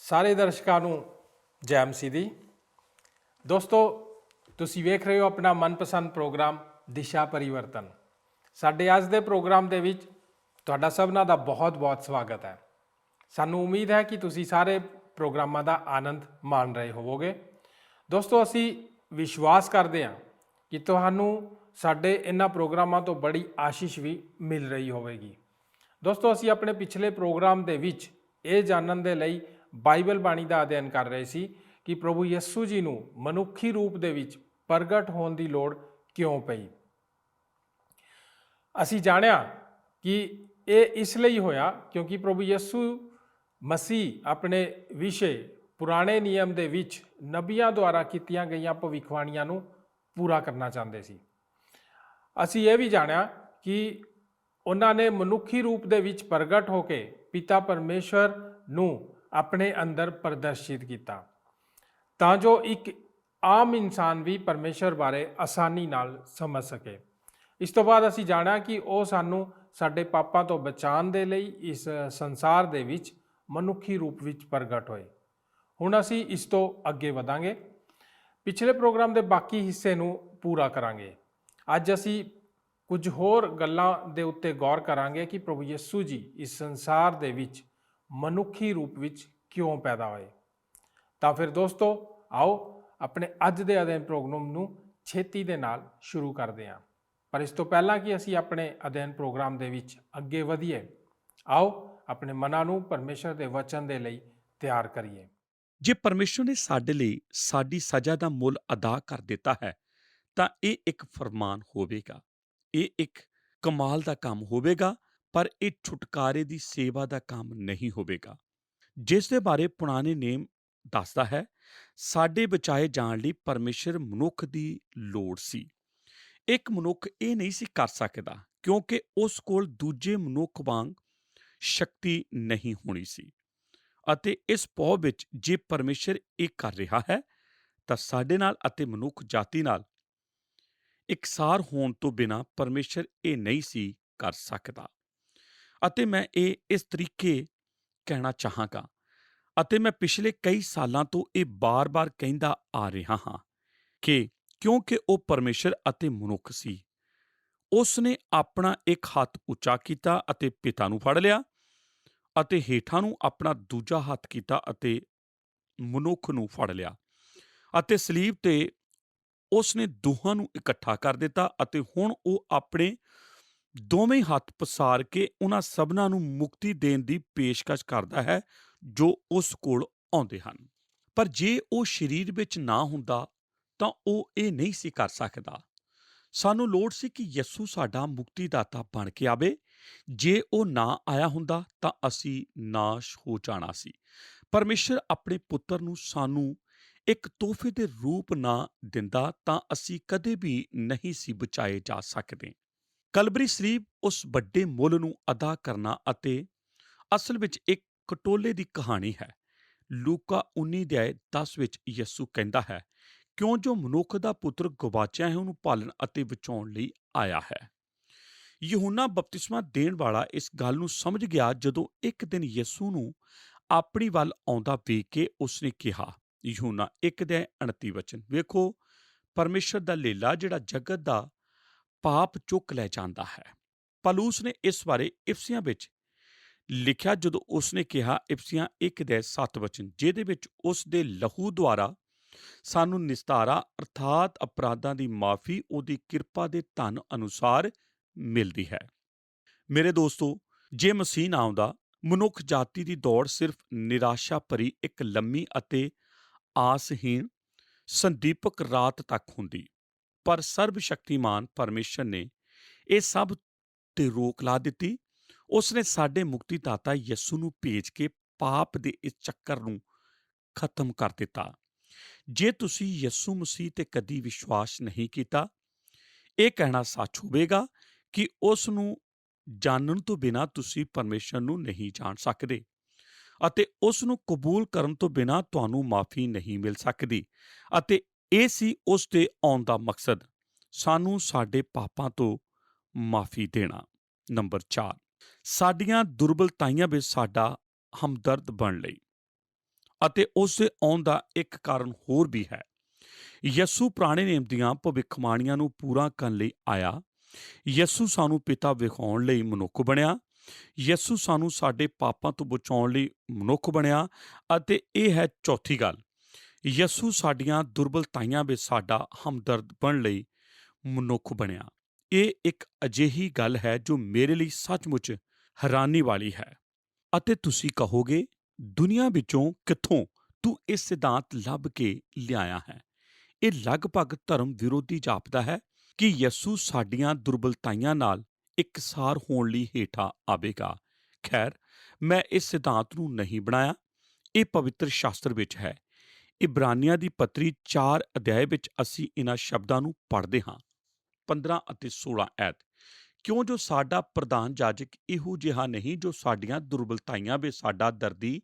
ਸਾਰੇ ਦਰਸ਼ਕਾਂ ਨੂੰ ਜੈ ਮਸੀਹ ਦੀ। ਦੋਸਤੋ, ਤੁਸੀਂ ਵੇਖ ਰਹੇ ਹੋ ਆਪਣਾ ਮਨਪਸੰਦ ਪ੍ਰੋਗਰਾਮ ਦਿਸ਼ਾ ਪਰਿਵਰਤਨ। ਸਾਡੇ ਅੱਜ ਦੇ ਪ੍ਰੋਗਰਾਮ ਦੇ ਵਿੱਚ ਤੁਹਾਡਾ ਸਭਨਾਂ ਦਾ ਬਹੁਤ-ਬਹੁਤ ਸਵਾਗਤ ਹੈ। ਸਾਨੂੰ ਉਮੀਦ ਹੈ ਕਿ ਤੁਸੀਂ ਸਾਰੇ ਪ੍ਰੋਗਰਾਮਾਂ ਦਾ ਆਨੰਦ ਮਾਣ ਰਹੇ ਹੋਵੋਗੇ। ਦੋਸਤੋ, ਅਸੀਂ ਵਿਸ਼ਵਾਸ ਕਰਦੇ ਹਾਂ ਕਿ ਤੁਹਾਨੂੰ ਸਾਡੇ ਇਹਨਾਂ ਪ੍ਰੋਗਰਾਮਾਂ ਤੋਂ ਬੜੀ ਆਸ਼ੀਸ਼ ਵੀ ਮਿਲ ਰਹੀ ਹੋਵੇਗੀ। ਦੋਸਤੋ, ਅਸੀਂ ਆਪਣੇ ਪਿਛਲੇ ਪ੍ਰੋਗਰਾਮ ਦੇ ਵਿੱਚ ਇਹ ਜਾਣਨ ਦੇ ਲਈ ਬਾਈਬਲ ਬਾਣੀ ਦਾ ਅਧਿਐਨ ਕਰ ਰਹੇ ਸੀ ਕਿ ਪ੍ਰਭੂ ਯਿਸੂ ਜੀ ਨੂੰ ਮਨੁੱਖੀ ਰੂਪ ਦੇ ਵਿੱਚ ਪ੍ਰਗਟ ਹੋਣ ਦੀ ਲੋੜ ਕਿਉਂ ਪਈ। ਅਸੀਂ ਜਾਣਿਆ ਕਿ ਇਹ ਇਸ ਲਈ ਹੋਇਆ ਕਿਉਂਕਿ ਪ੍ਰਭੂ ਯਿਸੂ ਮਸੀਹ ਆਪਣੇ ਵਿਸ਼ੇ ਪੁਰਾਣੇ ਨਿਯਮ ਦੇ ਵਿੱਚ ਨਬੀਆਂ ਦੁਆਰਾ ਕੀਤੀਆਂ ਗਈਆਂ ਭਵਿੱਖਬਾਣੀਆਂ ਨੂੰ ਪੂਰਾ ਕਰਨਾ ਚਾਹੁੰਦੇ ਸੀ। ਅਸੀਂ ਇਹ ਵੀ ਜਾਣਿਆ ਕਿ ਉਹਨਾਂ ਨੇ ਮਨੁੱਖੀ ਰੂਪ ਦੇ ਵਿੱਚ ਪ੍ਰਗਟ ਹੋ ਕੇ ਪਿਤਾ ਪਰਮੇਸ਼ਵਰ ਨੂੰ ਆਪਣੇ ਅੰਦਰ ਪ੍ਰਦਰਸ਼ਿਤ ਕੀਤਾ ਤਾਂ ਜੋ ਇੱਕ ਆਮ ਇਨਸਾਨ ਵੀ ਪਰਮੇਸ਼ਵਰ ਬਾਰੇ ਆਸਾਨੀ ਨਾਲ ਸਮਝ ਸਕੇ। ਇਸ ਤੋਂ ਬਾਅਦ ਅਸੀਂ ਜਾਣਿਆ ਕਿ ਉਹ ਸਾਨੂੰ ਸਾਡੇ ਪਾਪਾਂ ਤੋਂ ਬਚਾਉਣ ਦੇ ਲਈ ਇਸ ਸੰਸਾਰ ਦੇ ਵਿੱਚ ਮਨੁੱਖੀ ਰੂਪ ਵਿੱਚ ਪ੍ਰਗਟ ਹੋਏ। ਹੁਣ ਅਸੀਂ ਇਸ ਤੋਂ ਅੱਗੇ ਵਧਾਂਗੇ, ਪਿਛਲੇ ਪ੍ਰੋਗਰਾਮ ਦੇ ਬਾਕੀ ਹਿੱਸੇ ਨੂੰ ਪੂਰਾ ਕਰਾਂਗੇ। ਅੱਜ ਅਸੀਂ ਕੁਝ ਹੋਰ ਗੱਲਾਂ ਦੇ ਉੱਤੇ ਗੌਰ ਕਰਾਂਗੇ ਕਿ ਪ੍ਰਭੂ ਯਿਸੂ ਜੀ ਇਸ ਸੰਸਾਰ ਦੇ ਵਿੱਚ ਮਨੁੱਖੀ ਰੂਪ ਵਿੱਚ ਕਿਉਂ ਪੈਦਾ ਹੋਏ। ਤਾਂ ਫਿਰ ਦੋਸਤੋ, ਆਓ ਆਪਣੇ ਅੱਜ ਦੇ ਅਧਿਐਨ ਪ੍ਰੋਗਰਾਮ ਨੂੰ ਛੇਤੀ ਦੇ ਨਾਲ ਸ਼ੁਰੂ ਕਰਦੇ ਹਾਂ। ਪਰ ਇਸ ਤੋਂ ਪਹਿਲਾਂ ਕਿ ਅਸੀਂ ਆਪਣੇ ਅਧਿਐਨ ਪ੍ਰੋਗਰਾਮ ਦੇ ਵਿੱਚ ਅੱਗੇ ਵਧੀਏ, ਆਓ ਆਪਣੇ ਮਨਾਂ ਨੂੰ ਪਰਮੇਸ਼ਰ ਦੇ ਵਚਨ ਦੇ ਲਈ ਤਿਆਰ ਕਰੀਏ। ਜੇ ਪਰਮੇਸ਼ਰ ਨੇ ਸਾਡੇ ਲਈ ਸਾਡੀ ਸਜ਼ਾ ਦਾ ਮੁੱਲ ਅਦਾ ਕਰ ਦਿੱਤਾ ਹੈ ਤਾਂ ਇਹ ਇੱਕ ਫਰਮਾਨ ਹੋਵੇਗਾ। ਇਹ ਇੱਕ ਕਮਾਲ ਦਾ ਕੰਮ ਹੋਵੇਗਾ, ਪਰ ਇਹ ਛੁਟਕਾਰੇ ਦੀ ਸੇਵਾ ਦਾ ਕੰਮ ਨਹੀਂ ਹੋਵੇਗਾ ਜਿਸ ਦੇ ਬਾਰੇ ਪੁਰਾਣੇ ਨੇਮ ਦੱਸਦਾ ਹੈ। ਸਾਡੇ ਬਚਾਏ ਜਾਣ ਲਈ ਪਰਮੇਸ਼ਰ ਮਨੁੱਖ ਦੀ ਲੋੜ ਸੀ। ਇੱਕ ਮਨੁੱਖ ਇਹ ਨਹੀਂ ਸੀ ਕਰ ਸਕਦਾ ਕਿਉਂਕਿ ਉਸ ਕੋਲ ਦੂਜੇ ਮਨੁੱਖ ਵਾਂਗ ਸ਼ਕਤੀ ਨਹੀਂ ਹੋਣੀ ਸੀ। ਅਤੇ ਇਸ ਪੌ ਵਿੱਚ ਜੇ ਪਰਮੇਸ਼ਰ ਇਹ ਕਰ ਰਿਹਾ ਹੈ ਤਾਂ ਸਾਡੇ ਨਾਲ ਅਤੇ ਮਨੁੱਖ ਜਾਤੀ ਨਾਲ ਇਕਸਾਰ ਹੋਣ ਤੋਂ ਬਿਨਾਂ ਪਰਮੇਸ਼ਰ ਇਹ ਨਹੀਂ ਸੀ ਕਰ ਸਕਦਾ। ਅਤੇ ਮੈਂ ਇਹ ਇਸ ਤਰੀਕੇ ਕਹਿਣਾ ਚਾਹਾਂਗਾ ਅਤੇ ਮੈਂ ਪਿਛਲੇ ਕਈ ਸਾਲਾਂ ਤੋਂ ਇਹ ਬਾਰ-ਬਾਰ ਕਹਿੰਦਾ ਆ ਰਿਹਾ ਹਾਂ ਕਿ ਕਿਉਂਕਿ ਉਹ ਪਰਮੇਸ਼ਰ ਅਤੇ ਮਨੁੱਖ ਸੀ, ਉਸ ਨੇ ਆਪਣਾ ਇੱਕ ਹੱਥ ਉੱਚਾ ਕੀਤਾ ਅਤੇ ਪਿਤਾ ਨੂੰ ਫੜ ਲਿਆ ਅਤੇ ਹੇਠਾਂ ਨੂੰ ਆਪਣਾ ਦੂਜਾ ਹੱਥ ਕੀਤਾ ਅਤੇ ਮਨੁੱਖ ਨੂੰ ਫੜ ਲਿਆ ਅਤੇ ਸਲੀਬ ਤੇ ਉਸ ਨੇ ਦੋਹਾਂ ਨੂੰ ਇਕੱਠਾ ਕਰ ਦਿੱਤਾ ਅਤੇ ਹੁਣ ਉਹ ਆਪਣੇ ਦੋਵੇਂ ਹੱਥ ਪਸਾਰ ਕੇ ਉਹਨਾਂ ਸਭਨਾਂ ਨੂੰ ਮੁਕਤੀ ਦੇਣ ਦੀ ਪੇਸ਼ਕਸ਼ ਕਰਦਾ ਹੈ ਜੋ ਉਸ ਕੋਲ ਆਉਂਦੇ ਹਨ। ਪਰ ਜੇ ਉਹ ਸਰੀਰ ਵਿੱਚ ਨਾ ਹੁੰਦਾ ਤਾਂ ਉਹ ਇਹ ਨਹੀਂ ਸੀ ਕਰ ਸਕਦਾ। ਸਾਨੂੰ ਲੋੜ ਸੀ ਕਿ ਯਿਸੂ ਸਾਡਾ ਮੁਕਤੀਦਾਤਾ ਬਣ ਕੇ ਆਵੇ। ਜੇ ਉਹ ਨਾ ਆਇਆ ਹੁੰਦਾ ਤਾਂ ਅਸੀਂ ਨਾਸ਼ ਹੋ ਜਾਣਾ ਸੀ। ਪਰਮੇਸ਼ਰ ਆਪਣੇ ਪੁੱਤਰ ਨੂੰ ਸਾਨੂੰ ਇੱਕ ਤੋਹਫੇ ਦੇ ਰੂਪ ਨਾ ਦਿੰਦਾ ਤਾਂ ਅਸੀਂ ਕਦੇ ਵੀ ਨਹੀਂ ਸੀ ਬਚਾਏ ਜਾ ਸਕਦੇ। ਕਲਵਰੀ ਸਲੀਬ ਉਸ ਵੱਡੇ ਮੁੱਲ ਨੂੰ ਅਦਾ ਕਰਨਾ ਅਤੇ ਅਸਲ ਵਿੱਚ ਇੱਕ ਕਟੋਲੇ ਦੀ ਕਹਾਣੀ ਹੈ। ਲੂਕਾ 19:10 ਵਿੱਚ ਯਿਸੂ ਕਹਿੰਦਾ ਹੈ, ਕਿਉਂ ਜੋ ਮਨੁੱਖ ਦਾ ਪੁੱਤਰ ਗਵਾਚਿਆ ਹੈ ਉਹਨੂੰ ਭਾਲਣ ਅਤੇ ਬਚਾਉਣ ਲਈ ਆਇਆ ਹੈ। ਯਹੂਨਾ ਬਪਤਿਸਮਾ ਦੇਣ ਵਾਲਾ ਇਸ ਗੱਲ ਨੂੰ ਸਮਝ ਗਿਆ ਜਦੋਂ ਇੱਕ ਦਿਨ ਯਿਸੂ ਨੂੰ ਆਪਣੀ ਵੱਲ ਆਉਂਦਾ ਵੇਖ ਕੇ ਉਸਨੇ ਕਿਹਾ, ਯਹੂਨਾ 1:29 ਵਚਨ, ਵੇਖੋ ਪਰਮੇਸ਼ਰ ਦਾ ਲੇਲਾ ਜਿਹੜਾ ਜਗਤ ਦਾ ਪਾਪ ਚੁੱਕ ਲੈ ਜਾਂਦਾ ਹੈ। ਪਲੂਸ ਨੇ ਇਸ ਬਾਰੇ ਇਫਸੀਆਂ ਵਿੱਚ ਲਿਖਿਆ ਜਦੋਂ ਉਸਨੇ ਕਿਹਾ, ਇਫਸੀਆਂ 1:7 ਵਚਨ, ਜਿਹਦੇ ਵਿੱਚ ਉਸ ਦੇ ਲਹੂ ਦੁਆਰਾ ਸਾਨੂੰ ਨਿਸਤਾਰਾ ਅਰਥਾਤ ਅਪਰਾਧਾਂ ਦੀ ਮਾਫੀ ਉਹਦੀ ਕਿਰਪਾ ਦੇ ਧਨ ਅਨੁਸਾਰ ਮਿਲਦੀ ਹੈ। ਮੇਰੇ ਦੋਸਤੋ, ਜੇ ਮਸੀਹ ਨਾ ਆਉਂਦਾ, ਮਨੁੱਖ ਜਾਤੀ ਦੀ ਦੌੜ ਸਿਰਫ ਨਿਰਾਸ਼ਾ ਭਰੀ ਇੱਕ ਲੰਮੀ ਅਤੇ ਆਸਹੀਣ ਸੰਦੀਪਕ ਰਾਤ ਤੱਕ ਹੁੰਦੀ। ਪਰ ਸਰਬ ਸ਼ਕਤੀਮਾਨ ਪਰਮੇਸ਼ਰ ਨੇ ਇਹ ਸਭ ਤੇ ਰੋਕ ਲਾ ਦਿੱਤੀ। ਉਸਨੇ ਸਾਡੇ ਮੁਕਤੀਦਾਤਾ ਯਿਸੂ ਨੂੰ ਭੇਜ ਕੇ ਪਾਪ ਦੇ ਇਸ ਚੱਕਰ ਨੂੰ ਖਤਮ ਕਰ ਦਿੱਤਾ। ਜੇ ਤੁਸੀਂ ਯਿਸੂ ਮਸੀਹ ਤੇ ਕਦੀ ਵਿਸ਼ਵਾਸ ਨਹੀਂ ਕੀਤਾ, ਇਹ ਕਹਿਣਾ ਸੱਚ ਹੋਵੇਗਾ ਕਿ ਉਸ ਨੂੰ ਜਾਣਨ ਤੋਂ ਬਿਨਾਂ ਤੁਸੀਂ ਪਰਮੇਸ਼ਰ ਨੂੰ ਨਹੀਂ ਜਾਣ ਸਕਦੇ ਅਤੇ ਉਸ ਨੂੰ ਕਬੂਲ ਕਰਨ ਤੋਂ ਬਿਨਾਂ ਤੁਹਾਨੂੰ ਮਾਫੀ ਨਹੀਂ ਮਿਲ ਸਕਦੀ। ਅਤੇ ਇਹ ਸੀ ਉਸ ਦੇ ਆਉਣ ਦਾ ਮਕਸਦ, ਸਾਨੂੰ ਸਾਡੇ ਪਾਪਾਂ ਤੋਂ ਮਾਫੀ ਦੇਣਾ। ਨੰਬਰ 4, ਸਾਡੀਆਂ ਦੁਰਬਲਤਾਈਆਂ ਵਿੱਚ ਸਾਡਾ ਹਮਦਰਦ ਬਣ ਲਈ। ਅਤੇ ਉਸ ਦੇ ਆਉਣ ਦਾ ਇੱਕ ਕਾਰਨ ਹੋਰ ਵੀ ਹੈ। ਯਿਸੂ ਪੁਰਾਣੇ ਨਿਯਮ ਦੀਆਂ ਭਵਿੱਖਬਾਣੀਆਂ ਨੂੰ ਪੂਰਾ ਕਰਨ ਲਈ ਆਇਆ। ਯਿਸੂ ਸਾਨੂੰ ਪਿਤਾ ਵਿਖਾਉਣ ਲਈ ਮਨੁੱਖ ਬਣਿਆ। ਯਿਸੂ ਸਾਨੂੰ ਸਾਡੇ ਪਾਪਾਂ ਤੋਂ ਬਚਾਉਣ ਲਈ ਮਨੁੱਖ ਬਣਿਆ। ਅਤੇ ਇਹ ਹੈ ਚੌਥੀ ਗੱਲ, ਯਿਸੂ ਸਾਡੀਆਂ ਦੁਰਬਲਤਾਈਆਂ ਵਿੱਚ ਸਾਡਾ ਹਮਦਰਦ ਬਣਨ ਲਈ ਮਨੁੱਖ ਬਣਿਆ। ਇਹ ਇੱਕ ਅਜਿਹੀ ਗੱਲ ਹੈ ਜੋ ਮੇਰੇ ਲਈ ਸੱਚਮੁੱਚ ਹੈਰਾਨੀ ਵਾਲੀ ਹੈ। ਅਤੇ ਤੁਸੀਂ ਕਹੋਗੇ, ਦੁਨੀਆ ਵਿੱਚੋਂ ਕਿੱਥੋਂ ਤੂੰ ਇਹ ਸਿਧਾਂਤ ਲੱਭ ਕੇ ਲਿਆਇਆ ਹੈ? ਇਹ ਲਗਭਗ ਧਰਮ ਵਿਰੋਧੀ ਜਾਪਦਾ ਹੈ ਕਿ ਯਿਸੂ ਸਾਡੀਆਂ ਦੁਰਬਲਤਾਈਆਂ ਨਾਲ ਇਕਸਾਰ ਹੋਣ ਲਈ ਹੇਠਾਂ ਆਵੇਗਾ। ਖੈਰ, ਮੈਂ ਇਸ ਸਿਧਾਂਤ ਨੂੰ ਨਹੀਂ ਬਣਾਇਆ, ਇਹ ਪਵਿੱਤਰ ਸ਼ਾਸਤਰ ਵਿੱਚ ਹੈ। ਇਬਰਾਨੀਆਂ ਦੀ ਪੱਤਰੀ 4 ਅਧਿਆਇ ਵਿੱਚ ਅਸੀਂ ਇਹਨਾਂ ਸ਼ਬਦਾਂ ਨੂੰ ਪੜ੍ਹਦੇ ਹਾਂ, 15 ਅਤੇ 16 ਐਤ। ਕਿਉਂ ਜੋ ਸਾਡਾ ਪ੍ਰਧਾਨ ਜਾਜਕ ਇਹੋ ਜਿਹਾ ਨਹੀਂ ਜੋ ਸਾਡੀਆਂ ਦੁਰਬਲਤਾਈਆਂ ਵਿੱਚ ਸਾਡਾ ਦਰਦੀ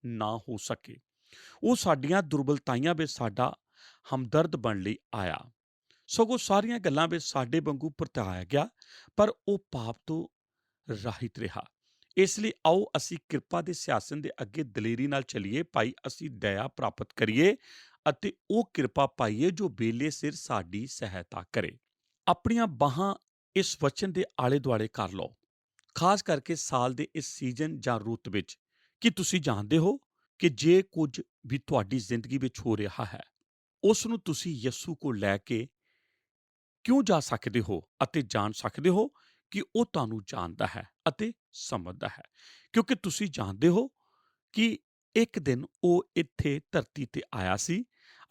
ਨਾ ਹੋ ਸਕੇ। ਉਹ ਸਾਡੀਆਂ ਦੁਰਬਲਤਾਈਆਂ ਵਿੱਚ ਸਾਡਾ ਹਮਦਰਦ ਬਣਨ ਲਈ ਆਇਆ। ਸਗੋਂ ਸਾਰੀਆਂ ਗੱਲਾਂ ਵਿੱਚ ਸਾਡੇ ਵਾਂਗੂ ਵਰਤਾਇਆ ਗਿਆ, ਪਰ ਉਹ ਪਾਪ ਤੋਂ ਰਹਿਤ ਰਿਹਾ। ਇਸ ਲਈ ਆਓ ਅਸੀਂ ਕਿਰਪਾ ਦੇ ਸਿਆਸਨ ਦੇ ਅੱਗੇ ਦਲੇਰੀ ਨਾਲ ਚੱਲੀਏ, ਭਾਈ ਅਸੀਂ ਦਇਆ ਪ੍ਰਾਪਤ ਕਰੀਏ ਅਤੇ ਉਹ ਕਿਰਪਾ ਪਾਈਏ ਜੋ ਵੇਲੇ ਸਿਰ ਸਾਡੀ ਸਹਾਇਤਾ ਕਰੇ। ਆਪਣੀਆਂ ਬਾਹਾਂ ਇਸ ਵਚਨ ਦੇ ਆਲੇ ਦੁਆਲੇ ਕਰ ਲਓ, ਖਾਸ ਕਰਕੇ ਸਾਲ ਦੇ ਇਸ ਸੀਜ਼ਨ ਜਾਂ ਰੁੱਤ ਵਿੱਚ। ਕੀ ਤੁਸੀਂ ਜਾਣਦੇ ਹੋ ਕਿ ਜੇ ਕੁਝ ਵੀ ਤੁਹਾਡੀ ਜ਼ਿੰਦਗੀ ਵਿੱਚ ਹੋ ਰਿਹਾ ਹੈ, ਉਸ ਨੂੰ ਤੁਸੀਂ ਯਿਸੂ ਕੋਲ ਲੈ ਕੇ ਕਿਉਂ ਜਾ ਸਕਦੇ ਹੋ ਅਤੇ ਜਾਣ ਸਕਦੇ ਹੋ ਕਿ ਉਹ ਤੁਹਾਨੂੰ ਜਾਣਦਾ ਹੈ ਅਤੇ ਸਮਝਦਾ ਹੈ? ਕਿਉਂਕਿ ਤੁਸੀਂ ਜਾਣਦੇ ਹੋ ਕਿ ਇੱਕ ਦਿਨ ਉਹ ਇੱਥੇ ਧਰਤੀ ਤੇ ਆਇਆ ਸੀ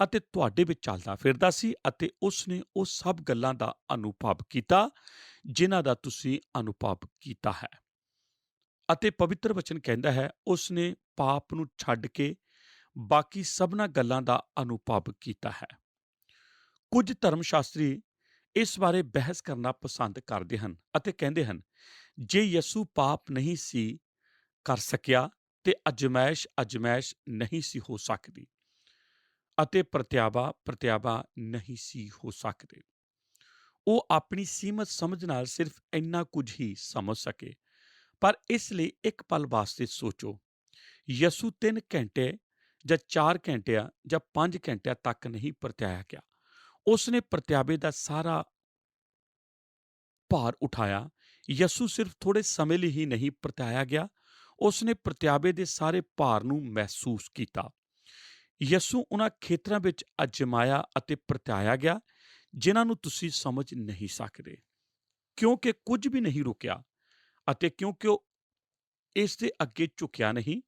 ਅਤੇ ਤੁਹਾਡੇ ਵਿੱਚ ਚੱਲਦਾ ਫਿਰਦਾ ਸੀ ਅਤੇ ਉਸ ਨੇ ਉਹ ਸਭ ਗੱਲਾਂ ਦਾ ਅਨੁਭਵ ਕੀਤਾ ਜਿਨ੍ਹਾਂ ਦਾ ਤੁਸੀਂ ਅਨੁਭਵ ਕੀਤਾ ਹੈ। ਅਤੇ ਪਵਿੱਤਰ ਵਚਨ ਕਹਿੰਦਾ ਹੈ, ਉਸ ਨੇ ਪਾਪ ਨੂੰ ਛੱਡ ਕੇ ਬਾਕੀ ਸਭਨਾਂ ਗੱਲਾਂ ਦਾ ਅਨੁਭਵ ਕੀਤਾ ਹੈ। ਕੁਝ ਧਰਮ ਸ਼ਾਸਤਰੀ ਇਸ ਬਾਰੇ ਬਹਿਸ ਕਰਨਾ ਪਸੰਦ ਕਰਦੇ ਹਨ ਅਤੇ ਕਹਿੰਦੇ ਹਨ, ਜੇ ਯਿਸੂ ਪਾਪ ਨਹੀਂ ਸੀ ਕਰ ਸਕਿਆ ਤੇ ਅਜਮਾਇਸ਼ ਨਹੀਂ ਸੀ ਹੋ ਸਕਦੀ ਅਤੇ ਪ੍ਰਤਿਆਵਾ ਨਹੀਂ ਸੀ ਹੋ ਸਕਦੇ। ਉਹ ਆਪਣੀ ਸੀਮਤ ਸਮਝ ਨਾਲ ਸਿਰਫ ਇੰਨਾ ਕੁਝ ਹੀ ਸਮਝ ਸਕੇ। ਪਰ ਇਸ ਲਈ ਇੱਕ ਪਲ ਵਾਸਤੇ ਸੋਚੋ, ਯਿਸੂ 3 ਘੰਟੇ ਜਾਂ 4 ਘੰਟਿਆਂ ਜਾਂ 5 ਘੰਟਿਆਂ ਤੱਕ ਨਹੀਂ ਪ੍ਰਤਿਆਇਆ ਗਿਆ। ਉਸ ਨੇ ਪ੍ਰਤਿਆਵੇ ਦਾ ਸਾਰਾ ਭਾਰ ਉਠਾਇਆ। ਯਿਸੂ ਸਿਰਫ ਥੋੜੇ ਸਮੇਂ ਲਈ ਹੀ ਨਹੀਂ ਪ੍ਰਤਿਆਇਆ ਗਿਆ, ਉਸ ਨੇ ਪ੍ਰਤਿਆਵੇ ਦੇ ਸਾਰੇ ਭਾਰ ਨੂੰ ਮਹਿਸੂਸ ਕੀਤਾ। ਯਿਸੂ ਉਹਨਾਂ ਖੇਤਰਾਂ ਵਿੱਚ ਅਜਮਾਇਆ ਅਤੇ ਪ੍ਰਤਿਆਇਆ ਗਿਆ ਜਿਨ੍ਹਾਂ ਨੂੰ ਤੁਸੀਂ ਸਮਝ ਨਹੀਂ ਸਕਦੇ। ਕਿਉਂਕਿ ਕੁਝ ਵੀ ਨਹੀਂ ਰੁਕਿਆ ਅਤੇ ਕਿਉਂਕਿ ਉਹ ਇਸ ਦੇ ਅੱਗੇ ਝੁਕਿਆ ਨਹੀਂ,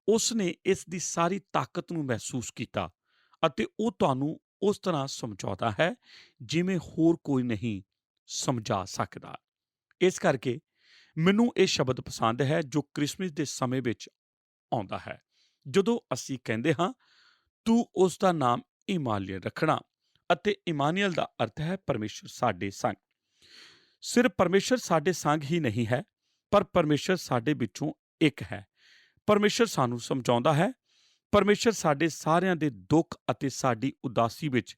ਉਸ ਨੇ ਇਸ ਦੀ ਸਾਰੀ ਤਾਕਤ ਨੂੰ ਮਹਿਸੂਸ ਕੀਤਾ ਅਤੇ ਉਹ ਤੁਹਾਨੂੰ ਉਸ ਤਰ੍ਹਾਂ ਸਮਝਾਉਂਦਾ ਹੈ ਜਿਵੇਂ ਹੋਰ ਕੋਈ ਨਹੀਂ ਸਮਝਾ ਸਕਦਾ। ਇਸ ਕਰਕੇ ਮੈਨੂੰ ਇਹ ਸ਼ਬਦ ਪਸੰਦ ਹੈ ਜੋ ਕ੍ਰਿਸਮਸ ਦੇ ਸਮੇਂ ਵਿੱਚ ਆਉਂਦਾ ਹੈ, ਜਦੋਂ ਅਸੀਂ ਕਹਿੰਦੇ ਹਾਂ, ਤੂੰ ਉਸ ਦਾ ਨਾਮ ਇਮਾਨੁਅਲ ਰੱਖਣਾ। ਅਤੇ ਇਮਾਨੁਅਲ ਦਾ ਅਰਥ ਹੈ ਪਰਮੇਸ਼ਰ ਸਾਡੇ ਸੰਗ। ਸਿਰਫ ਪਰਮੇਸ਼ਰ ਸਾਡੇ ਸੰਗ ਹੀ ਨਹੀਂ ਹੈ, ਪਰ ਪਰਮੇਸ਼ਰ ਸਾਡੇ ਵਿੱਚੋਂ ਇੱਕ ਹੈ। ਪਰਮੇਸ਼ਰ ਸਾਨੂੰ ਸਮਝਾਉਂਦਾ ਹੈ। ਪਰਮੇਸ਼ਰ ਸਾਡੇ ਸਾਰਿਆਂ ਦੇ ਦੁੱਖ ਅਤੇ ਸਾਡੀ ਉਦਾਸੀ ਵਿੱਚ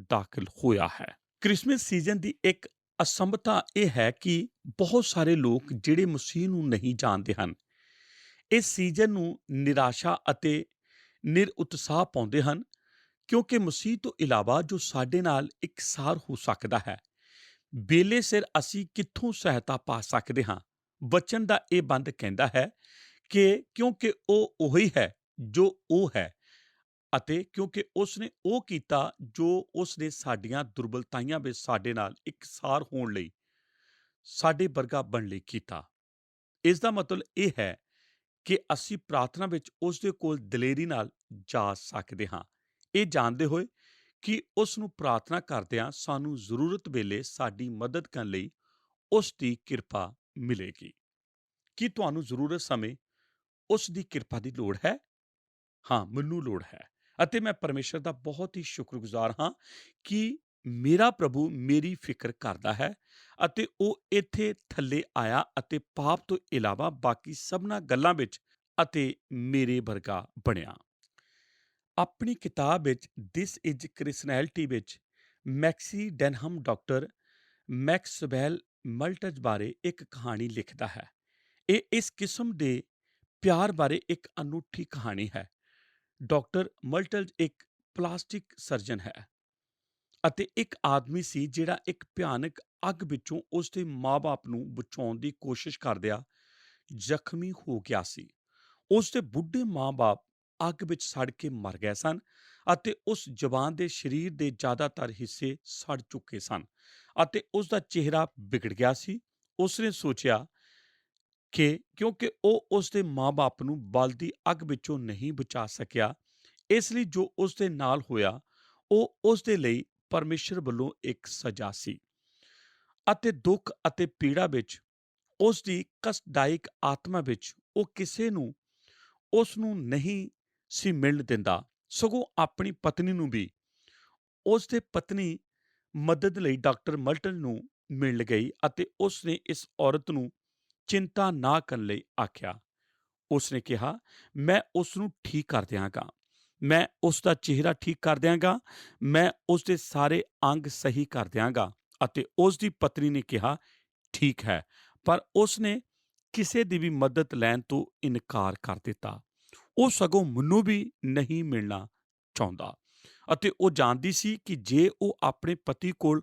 ਦਾਖਲ ਹੋਇਆ ਹੈ। ਕ੍ਰਿਸਮਸ ਸੀਜ਼ਨ ਦੀ ਇੱਕ ਅਸੰਭਤਾ ਇਹ ਹੈ ਕਿ ਬਹੁਤ ਸਾਰੇ ਲੋਕ ਜਿਹੜੇ ਮਸੀਹ ਨੂੰ ਨਹੀਂ ਜਾਣਦੇ ਹਨ, ਇਸ ਸੀਜ਼ਨ ਨੂੰ ਨਿਰਾਸ਼ਾ ਅਤੇ ਨਿਰਉਤਸਾਹ ਪਾਉਂਦੇ ਹਨ, ਕਿਉਂਕਿ ਮਸੀਹ ਤੋਂ ਇਲਾਵਾ ਜੋ ਸਾਡੇ ਨਾਲ ਇਕਸਾਰ ਹੋ ਸਕਦਾ ਹੈ, ਵੇਲੇ ਸਿਰ ਅਸੀਂ ਕਿੱਥੋਂ ਸਹਾਇਤਾ ਪਾ ਸਕਦੇ ਹਾਂ? ਵਚਨ ਦਾ ਇਹ ਬੰਦ ਕਹਿੰਦਾ ਹੈ ਕਿ ਕਿਉਂਕਿ ਉਹ ਉਹੀ ਹੈ ਜੋ ਉਹ ਹੈ ਅਤੇ ਕਿਉਂਕਿ ਉਸ ਨੇ ਉਹ ਕੀਤਾ ਜੋ ਉਸ ਨੇ ਸਾਡੀਆਂ ਦੁਰਬਲਤਾਈਆਂ ਵਿੱਚ ਸਾਡੇ ਨਾਲ ਇਕਸਾਰ ਹੋਣ ਲਈ, ਸਾਡੇ ਵਰਗਾ ਬਣਨ ਲਈ ਕੀਤਾ। ਇਸ ਦਾ ਮਤਲਬ ਇਹ ਹੈ ਕਿ ਅਸੀਂ ਪ੍ਰਾਰਥਨਾ ਵਿੱਚ ਉਸ ਦੇ ਕੋਲ ਦਲੇਰੀ ਨਾਲ ਜਾ ਸਕਦੇ ਹਾਂ, ਇਹ ਜਾਣਦੇ ਹੋਏ ਕਿ ਉਸ ਨੂੰ ਪ੍ਰਾਰਥਨਾ ਕਰਦਿਆਂ ਸਾਨੂੰ ਜ਼ਰੂਰਤ ਵੇਲੇ ਸਾਡੀ ਮਦਦ ਕਰਨ ਲਈ ਉਸ ਦੀ ਕਿਰਪਾ ਮਿਲੇਗੀ। ਕੀ ਤੁਹਾਨੂੰ ਜ਼ਰੂਰਤ ਸਮੇਂ ਉਸ ਦੀ ਕਿਰਪਾ ਦੀ ਲੋੜ ਹੈ? ਹਾਂ, ਮੈਨੂੰ ਲੋੜ ਹੈ ਅਤੇ ਮੈਂ ਪਰਮੇਸ਼ਰ ਦਾ ਬਹੁਤ ਹੀ ਸ਼ੁਕਰਗੁਜ਼ਾਰ ਹਾਂ ਕਿ ਮੇਰਾ ਪ੍ਰਭੂ ਮੇਰੀ ਫਿਕਰ ਕਰਦਾ ਹੈ ਅਤੇ ਉਹ ਇੱਥੇ ਥੱਲੇ ਆਇਆ ਅਤੇ ਪਾਪ ਤੋਂ ਇਲਾਵਾ ਬਾਕੀ ਸਭਨਾਂ ਗੱਲਾਂ ਵਿੱਚ ਅਤੇ ਮੇਰੇ ਵਰਗਾ ਬਣਿਆ। ਆਪਣੀ ਕਿਤਾਬ ਵਿੱਚ ਦਿਸ ਇਜ਼ ਕ੍ਰਿਸਚੈਨਿਟੀ ਵਿੱਚ ਮੈਕਸੀ ਡੈਨਹਮ ਡਾਕਟਰ ਮੈਕਸਵੈਲ ਮਲਟਜ ਬਾਰੇ ਇੱਕ ਕਹਾਣੀ ਲਿਖਦਾ ਹੈ। ਇਹ ਇਸ ਕਿਸਮ ਦੇ ਪਿਆਰ ਬਾਰੇ ਇੱਕ ਅਨੂਠੀ ਕਹਾਣੀ ਹੈ ਡਾਕਟਰ ਮਲਟਜ਼ ਇੱਕ ਪਲਾਸਟਿਕ ਸਰਜਨ ਹੈ ਅਤੇ ਇੱਕ ਆਦਮੀ ਸੀ ਜਿਹੜਾ ਇੱਕ ਭਿਆਨਕ ਅੱਗ ਵਿੱਚੋਂ ਉਸ ਦੇ ਮਾਂ-ਬਾਪ ਨੂੰ ਬਚਾਉਣ ਦੀ ਕੋਸ਼ਿਸ਼ ਕਰਦਿਆਂ ਜ਼ਖਮੀ ਹੋ ਗਿਆ ਸੀ। ਉਸ ਦੇ ਬੁੱਢੇ ਮਾਂ-ਬਾਪ ਅੱਗ ਵਿੱਚ ਸੜ ਕੇ ਮਰ ਗਏ ਸਨ ਅਤੇ ਉਸ ਜਵਾਨ ਦੇ ਸਰੀਰ ਦੇ ਜ਼ਿਆਦਾਤਰ ਹਿੱਸੇ ਸੜ ਚੁੱਕੇ ਸਨ ਅਤੇ ਉਸ ਦਾ ਚਿਹਰਾ ਵਿਗੜ ਗਿਆ ਸੀ। ਉਸ ਨੇ ਸੋਚਿਆ ਕਿ ਕਿਉਂਕਿ ਉਹ ਉਸ ਦੇ ਮਾਂ-ਬਾਪ ਨੂੰ ਬਲਦੀ ਅੱਗ ਵਿੱਚੋਂ ਨਹੀਂ ਬਚਾ ਸਕਿਆ, ਇਸ ਲਈ ਜੋ ਉਸ ਦੇ ਨਾਲ ਹੋਇਆ, ਉਹ ਉਸ ਦੇ ਲਈ ਪਰਮੇਸ਼ਰ ਵੱਲੋਂ ਇੱਕ ਸਜ਼ਾ ਸੀ ਅਤੇ ਦੁੱਖ ਅਤੇ ਪੀੜਾ ਵਿੱਚ ਉਸ ਦੀ ਕਸ਼ਟਦਾਇਕ ਆਤਮਾ ਵਿੱਚ ਉਹ ਕਿਸੇ ਨੂੰ ਉਸ ਨੂੰ ਨਹੀਂ ਸੀ ਮਿਲਣ ਦਿੰਦਾ, ਸਗੋਂ ਆਪਣੀ ਪਤਨੀ ਨੂੰ ਵੀ। ਉਸ ਦੇ ਪਤਨੀ ਮਦਦ ਲਈ ਡਾਕਟਰ ਮਲਟਨ ਨੂੰ ਮਿਲ ਗਈ ਅਤੇ ਉਸ ਨੇ ਇਸ ਔਰਤ ਨੂੰ ਚਿੰਤਾ ਨਾ ਕਰਨ ਲਈ ਆਖਿਆ। ਉਸ ਨੇ ਕਿਹਾ, ਮੈਂ ਉਸ ਨੂੰ ਠੀਕ ਕਰ ਦਿਆਂਗਾ, ਮੈਂ ਉਸ ਦਾ ਚਿਹਰਾ ਠੀਕ ਕਰ ਦਿਆਂਗਾ, ਮੈਂ ਉਸ ਦੇ ਸਾਰੇ ਅੰਗ ਸਹੀ ਕਰ ਦਿਆਂਗਾ। ਅਤੇ ਉਸ ਦੀ ਪਤਨੀ ਨੇ ਕਿਹਾ, ਠੀਕ ਹੈ, ਪਰ ਉਸ ਨੇ ਕਿਸੇ ਦੀ ਵੀ ਮਦਦ ਲੈਣ ਤੋਂ ਇਨਕਾਰ ਕਰ ਦਿੱਤਾ। ਉਹ ਸਗੋਂ ਮੈਨੂੰ ਵੀ ਨਹੀਂ ਮਿਲਣਾ ਚਾਹੁੰਦਾ ਅਤੇ ਉਹ ਜਾਣਦੀ ਸੀ ਕਿ ਜੇ ਉਹ ਆਪਣੇ ਪਤੀ ਕੋਲ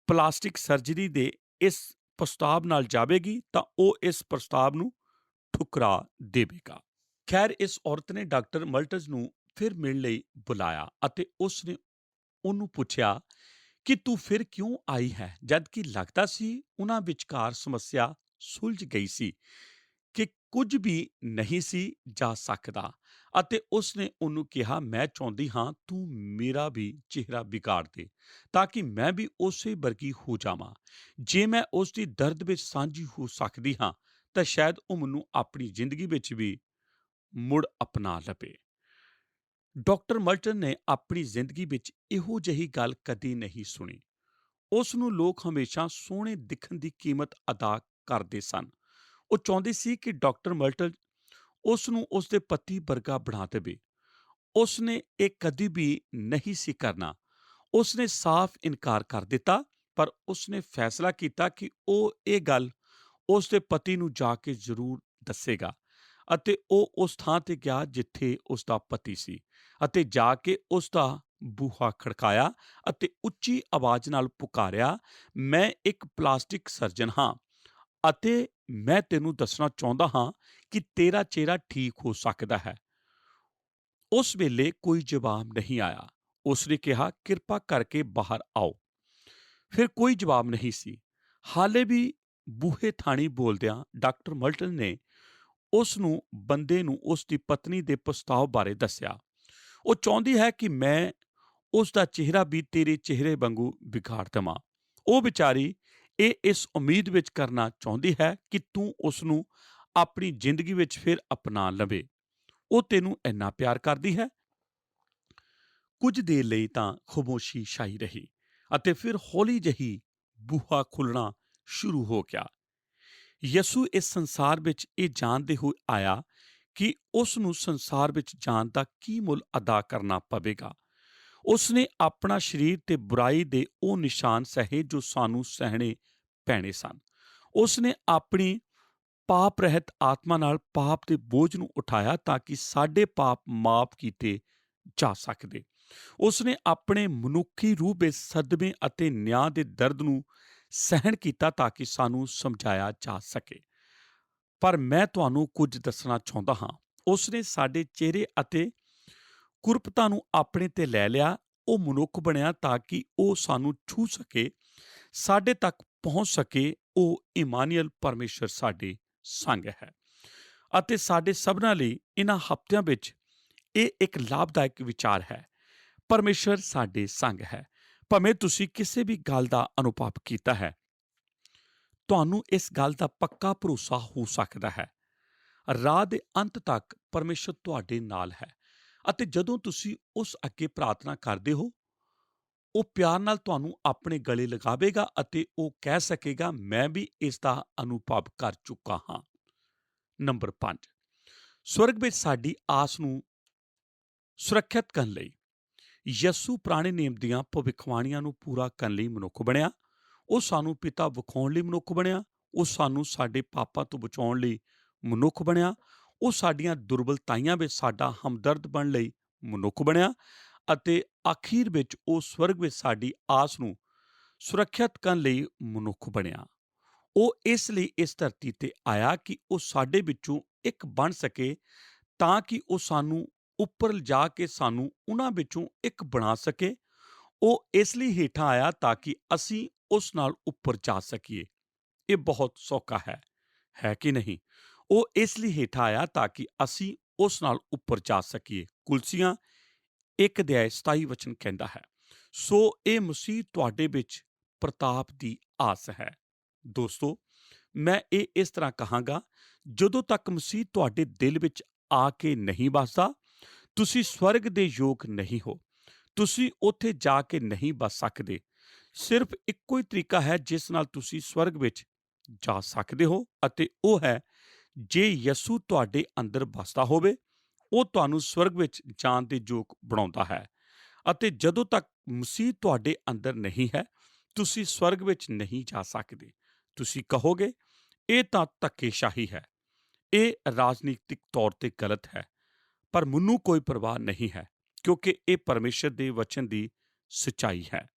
ਪਲਾਸਟਿਕ ਸਰਜਰੀ ਦੇ ਇਸ ਪ੍ਰਸਤਾਵ ਨਾਲ ਜਾਵੇਗੀ ਤਾਂ ਉਹ ਇਸ ਪ੍ਰਸਤਾਵ ਨੂੰ ਠੁਕਰਾ ਦੇਵੇਗਾ। ਖੈਰ, ਇਸ ਔਰਤ ਨੇ ਡਾਕਟਰ ਮਲਟਜ਼ ਨੂੰ ਫਿਰ ਮਿਲਣ ਲਈ ਬੁਲਾਇਆ ਅਤੇ ਉਸ ਨੇ ਉਹਨੂੰ ਪੁੱਛਿਆ ਕਿ ਤੂੰ ਫਿਰ ਕਿਉਂ ਆਈ ਹੈ, ਜਦਕਿ ਲੱਗਦਾ ਸੀ ਉਹਨਾਂ ਵਿਚਕਾਰ ਸਮੱਸਿਆ ਸੁਲਝ ਗਈ ਸੀ, ਕਿ ਕੁਝ ਵੀ ਨਹੀਂ ਸੀ ਜਾ ਸਕਦਾ। ਅਤੇ ਉਸ ਨੇ ਉਹਨੂੰ ਕਿਹਾ, ਮੈਂ ਚਾਹੁੰਦੀ ਹਾਂ ਤੂੰ ਮੇਰਾ ਵੀ ਚਿਹਰਾ ਵਿਗਾੜ ਦੇ ਤਾਂ ਕਿ ਮੈਂ ਵੀ ਉਸੇ ਵਰਗੀ ਹੋ ਜਾਵਾਂ। ਜੇ ਮੈਂ ਉਸ ਦੀ ਦਰਦ ਵਿੱਚ ਸਾਂਝੀ ਹੋ ਸਕਦੀ ਹਾਂ ਤਾਂ ਸ਼ਾਇਦ ਉਹ ਮੈਨੂੰ ਆਪਣੀ ਜ਼ਿੰਦਗੀ ਵਿੱਚ ਵੀ ਮੁੜ ਅਪਣਾ ਲਵੇ। ਡਾਕਟਰ ਮਲਟਨ ਨੇ ਆਪਣੀ ਜ਼ਿੰਦਗੀ ਵਿੱਚ ਇਹੋ ਜਿਹੀ ਗੱਲ ਕਦੀ ਨਹੀਂ ਸੁਣੀ। ਉਸ ਨੂੰ ਲੋਕ ਹਮੇਸ਼ਾ ਸੋਹਣੇ ਦਿਖਣ ਦੀ ਕੀਮਤ ਅਦਾ ਕਰਦੇ ਸਨ। ਉਹ ਚਾਹੁੰਦੀ ਸੀ ਕਿ ਡਾਕਟਰ ਮਲਟਨ ਉਸ ਨੂੰ ਉਸ ਦੇ ਪਤੀ ਵਰਗਾ ਬਣਾ ਦੇਵੇ। ਉਸ ਨੇ ਇਹ ਕਦੀ ਵੀ ਨਹੀਂ ਸੀ ਕਰਨਾ। ਉਸ ਨੇ ਸਾਫ਼ ਇਨਕਾਰ ਕਰ ਦਿੱਤਾ, ਪਰ ਉਸ ਨੇ ਫੈਸਲਾ ਕੀਤਾ ਕਿ ਉਹ ਇਹ ਗੱਲ ਉਸ ਦੇ ਪਤੀ ਨੂੰ ਜਾ ਕੇ ਜ਼ਰੂਰ ਦੱਸੇਗਾ ਅਤੇ ਉਹ ਉਸ ਥਾਂ ਤੇ ਗਿਆ ਜਿੱਥੇ ਉਸ ਦਾ ਪਤੀ ਸੀ ਅਤੇ ਜਾ ਕੇ ਉਸ ਦਾ ਬੂਹਾ ਖੜਕਾਇਆ ਅਤੇ ਉੱਚੀ ਆਵਾਜ਼ ਨਾਲ ਪੁਕਾਰਿਆ, ਮੈਂ ਇੱਕ ਪਲਾਸਟਿਕ ਸਰਜਨ ਹਾਂ ਅਤੇ ਮੈਂ ਤੈਨੂੰ ਦੱਸਣਾ ਚਾਹੁੰਦਾ ਹਾਂ ਕਿ ਤੇਰਾ ਚਿਹਰਾ ਠੀਕ ਹੋ ਸਕਦਾ ਹੈ। ਉਸ ਵੇਲੇ ਕੋਈ ਜਵਾਬ ਨਹੀਂ ਆਇਆ। ਉਸ ਨੇ ਕਿਹਾ, ਕਿਰਪਾ ਕਰਕੇ ਬਾਹਰ ਆਓ। ਫਿਰ ਕੋਈ ਜਵਾਬ ਨਹੀਂ ਸੀ। ਹਾਲੇ ਵੀ ਬੂਹੇ ਥਾਣੀ ਬੋਲਦਿਆਂ ਡਾਕਟਰ ਮਲਟਨ ਨੇ ਉਸ ਨੂੰ ਬੰਦੇ ਨੂੰ ਉਸ ਦੀ ਪਤਨੀ ਦੇ ਪ੍ਰਸਤਾਵ ਬਾਰੇ ਦੱਸਿਆ। ਉਹ ਚਾਹੁੰਦੀ ਹੈ ਕਿ ਮੈਂ ਉਸ ਦਾ ਚਿਹਰਾ ਵੀ ਤੇਰੇ ਚਿਹਰੇ ਵਾਂਗੂ ਵਿਗਾੜ ਦੇਵਾਂ। ਉਹ ਵਿਚਾਰੀ ਇਹ ਇਸ ਉਮੀਦ ਵਿੱਚ ਕਰਨਾ ਚਾਹੁੰਦੀ ਹੈ ਕਿ ਤੂੰ ਉਸ ਨੂੰ ਆਪਣੀ ਜ਼ਿੰਦਗੀ ਵਿੱਚ ਫਿਰ ਅਪਣਾ ਲਵੇਂ। ਉਹ ਤੈਨੂੰ ਇੰਨਾ ਪਿਆਰ ਕਰਦੀ ਹੈ। ਕੁਝ ਦੇਰ ਲਈ ਤਾਂ ਖਾਮੋਸ਼ੀ ਛਾਈ ਰਹੀ ਅਤੇ ਫਿਰ ਹੌਲੀ ਜਿਹੀ ਬੂਹਾ ਖੁੱਲ੍ਹਣਾ ਸ਼ੁਰੂ ਹੋ ਗਿਆ। ਯਿਸੂ ਇਸ ਸੰਸਾਰ ਵਿੱਚ ਇਹ ਜਾਣਦੇ ਹੋਏ ਆਇਆ ਕਿ ਉਸ ਨੂੰ ਸੰਸਾਰ ਵਿੱਚ ਜਾਣ ਦਾ ਕੀ ਮੁੱਲ ਅਦਾ ਕਰਨਾ ਪਵੇਗਾ। ਉਸ ਨੇ ਆਪਣਾ ਸਰੀਰ ਤੇ ਬੁਰਾਈ ਦੇ ਉਹ ਨਿਸ਼ਾਨ ਸਹੇ ਜੋ ਸਾਨੂੰ ਸਹਿਣੇ ਪੈਣੇ ਸਨ। ਉਸ ਨੇ ਆਪਣੀ ਪਾਪ ਰਹਿਤ ਆਤਮਾ ਨਾਲ ਪਾਪ ਦੇ ਬੋਝ ਨੂੰ ਉਠਾਇਆ ਤਾਂ ਕਿ ਸਾਡੇ ਪਾਪ ਮਾਫ ਕੀਤੇ ਜਾ ਸਕਦੇ। ਉਸ ਨੇ ਆਪਣੇ ਮਨੁੱਖੀ ਰੂਪ ਵਿੱਚ ਸਦਮੇ ਅਤੇ ਨਿਆਂ ਦੇ ਦਰਦ ਨੂੰ ਸਹਿਣ ਕੀਤਾ ਤਾਂ ਕਿ ਸਾਨੂੰ ਸਮਝਾਇਆ ਜਾ ਸਕੇ। ਪਰ ਮੈਂ ਤੁਹਾਨੂੰ ਕੁਝ ਦੱਸਣਾ ਚਾਹੁੰਦਾ ਹਾਂ। ਉਸ ਨੇ ਸਾਡੇ ਚਿਹਰੇ ਅਤੇ ਕੁਰਪਤਾ ਨੂੰ ਆਪਣੇ ਤੇ ਲੈ ਲਿਆ। ਉਹ ਮਨੁੱਖ ਬਣਿਆ ਤਾਂ ਕਿ ਉਹ ਸਾਨੂੰ ਛੂ ਸਕੇ, ਸਾਡੇ ਤੱਕ ਪਹੁੰਚ ਸਕੇ। ਉਹ ਇਮਾਨੁਅਲ, ਪਰਮੇਸ਼ਰ ਸਾਡੇ ਸੰਗ ਹੈ। ਅਤੇ ਸਾਡੇ ਸਭਨਾਂ ਲਈ ਇਹਨਾਂ ਹਫ਼ਤਿਆਂ ਵਿੱਚ ਇਹ ਇੱਕ ਲਾਭਦਾਇਕ ਵਿਚਾਰ ਹੈ। ਪਰਮੇਸ਼ਰ ਸਾਡੇ ਸੰਗ ਹੈ। ਭਾਵੇਂ ਤੁਸੀਂ ਕਿਸੇ ਵੀ ਗੱਲ ਦਾ ਅਨੁਭਵ ਕੀਤਾ ਹੈ, ਤੁਹਾਨੂੰ ਇਸ ਗੱਲ ਦਾ ਪੱਕਾ ਭਰੋਸਾ ਹੋ ਸਕਦਾ ਹੈ। ਰਾਹ ਦੇ ਅੰਤ ਤੱਕ ਪਰਮੇਸ਼ਰ ਤੁਹਾਡੇ ਨਾਲ ਹੈ ਅਤੇ ਜਦੋਂ ਤੁਸੀਂ ਉਸ ਅੱਗੇ ਪ੍ਰਾਰਥਨਾ ਕਰਦੇ ਹੋ, ਉਹ ਪਿਆਰ ਨਾਲ ਤੁਹਾਨੂੰ ਆਪਣੇ ਗਲੇ ਲਗਾਵੇਗਾ ਅਤੇ ਉਹ ਕਹਿ ਸਕੇਗਾ, ਮੈਂ ਵੀ ਇਸ ਦਾ ਅਨੁਭਵ ਕਰ ਚੁੱਕਾ ਹਾਂ। ਨੰਬਰ 5, ਸਵਰਗ ਵਿੱਚ ਸਾਡੀ ਆਸ ਨੂੰ ਸੁਰੱਖਿਅਤ ਕਰਨ ਲਈ ਯਿਸੂ ਪੁਰਾਣੇ ਨਿਯਮ ਦੀਆਂ ਭਵਿੱਖਬਾਣੀਆਂ ਨੂੰ ਪੂਰਾ ਕਰਨ ਲਈ ਮਨੁੱਖ ਬਣਿਆ। ਉਹ ਸਾਨੂੰ ਪਿਤਾ ਵਿਖਾਉਣ ਲਈ ਮਨੁੱਖ ਬਣਿਆ। ਉਹ ਸਾਨੂੰ ਸਾਡੇ ਪਾਪਾਂ ਤੋਂ ਬਚਾਉਣ ਲਈ ਮਨੁੱਖ ਬਣਿਆ। ਉਹ ਸਾਡੀਆਂ ਦੁਰਬਲਤਾਈਆਂ ਵਿੱਚ ਸਾਡਾ ਹਮਦਰਦ ਬਣਨ ਲਈ ਮਨੁੱਖ ਬਣਿਆ ਅਤੇ ਅਖੀਰ ਵਿੱਚ ਉਹ ਸਵਰਗ ਵਿੱਚ ਸਾਡੀ ਆਸ ਨੂੰ ਸੁਰੱਖਿਅਤ ਕਰਨ ਲਈ ਮਨੁੱਖ ਬਣਿਆ। ਉਹ ਇਸ ਲਈ ਇਸ ਧਰਤੀ ਤੇ ਆਇਆ ਕਿ ਉਹ ਸਾਡੇ ਵਿੱਚੋਂ ਇੱਕ ਬਣ ਸਕੇ, ਤਾਂ ਕਿ ਉਹ ਸਾਨੂੰ ਉੱਪਰ ਲਿਜਾ ਕੇ ਸਾਨੂੰ ਉਹਨਾਂ ਵਿੱਚੋਂ ਇੱਕ ਬਣਾ ਸਕੇ। ਉਹ ਇਸ ਲਈ ਹੇਠਾਂ ਆਇਆ ਤਾਂ ਕਿ ਅਸੀਂ ਉਸ ਨਾਲ ਉੱਪਰ ਜਾ ਸਕੀਏ। ਇਹ ਬਹੁਤ ਸੌਖਾ ਹੈ ਕਿ ਨਹੀਂ? ਉਹ ਇਸ ਲਈ ਹੇਠਾਂ ਆਇਆ ਤਾਂ ਕਿ ਅਸੀਂ ਉਸ ਨਾਲ ਉੱਪਰ ਜਾ ਸਕੀਏ। ਕੁਲਸੀਆਂ 1:27 ਕਹਿੰਦਾ ਹੈ, ਸੋ ਇਹ ਮਸੀਹ ਤੁਹਾਡੇ ਵਿੱਚ ਪ੍ਰਤਾਪ ਦੀ ਆਸ ਹੈ। ਦੋਸਤੋ, ਮੈਂ ਇਹ ਇਸ ਤਰ੍ਹਾਂ ਕਹਾਂਗਾ, ਜਦੋਂ ਤੱਕ ਮਸੀਹ ਤੁਹਾਡੇ ਦਿਲ ਵਿੱਚ ਆ ਕੇ ਨਹੀਂ ਵੱਸਦਾ, ਤੁਸੀਂ ਸਵਰਗ ਦੇ ਯੋਗ ਨਹੀਂ ਹੋ। ਤੁਸੀਂ ਉੱਥੇ ਜਾ ਕੇ ਨਹੀਂ ਵੱਸ ਸਕਦੇ। ਸਿਰਫ ਇੱਕੋ ਹੀ ਤਰੀਕਾ ਹੈ ਜਿਸ ਨਾਲ ਤੁਸੀਂ ਸਵਰਗ ਵਿੱਚ ਜਾ ਸਕਦੇ ਹੋ, ਅਤੇ ਉਹ ਹੈ ਜੇ ਯਿਸੂ ਤੁਹਾਡੇ ਅੰਦਰ ਵੱਸਦਾ ਹੋਵੇ। ਉਹ ਤੁਹਾਨੂੰ ਸਵਰਗ ਵਿੱਚ ਜਾਣ ਦੇ ਯੋਗ ਬਣਾਉਂਦਾ ਹੈ। ਅਤੇ ਜਦੋਂ ਤੱਕ ਮਸੀਹ ਤੁਹਾਡੇ ਅੰਦਰ ਨਹੀਂ ਹੈ, ਤੁਸੀਂ ਸਵਰਗ ਵਿੱਚ ਨਹੀਂ ਜਾ ਸਕਦੇ। ਤੁਸੀਂ ਕਹੋਗੇ, ਇਹ ਤਾਂ ਧੱਕੇਸ਼ਾਹੀ ਹੈ, ਇਹ ਰਾਜਨੀਤਿਕ ਤੌਰ ਤੇ ਗਲਤ ਹੈ, ਪਰ ਮੈਨੂੰ ਕੋਈ ਪਰਵਾਹ ਨਹੀਂ ਹੈ, ਕਿਉਂਕਿ ਇਹ ਪਰਮੇਸ਼ਰ ਦੇ ਵਚਨ ਦੀ ਸੱਚਾਈ ਹੈ।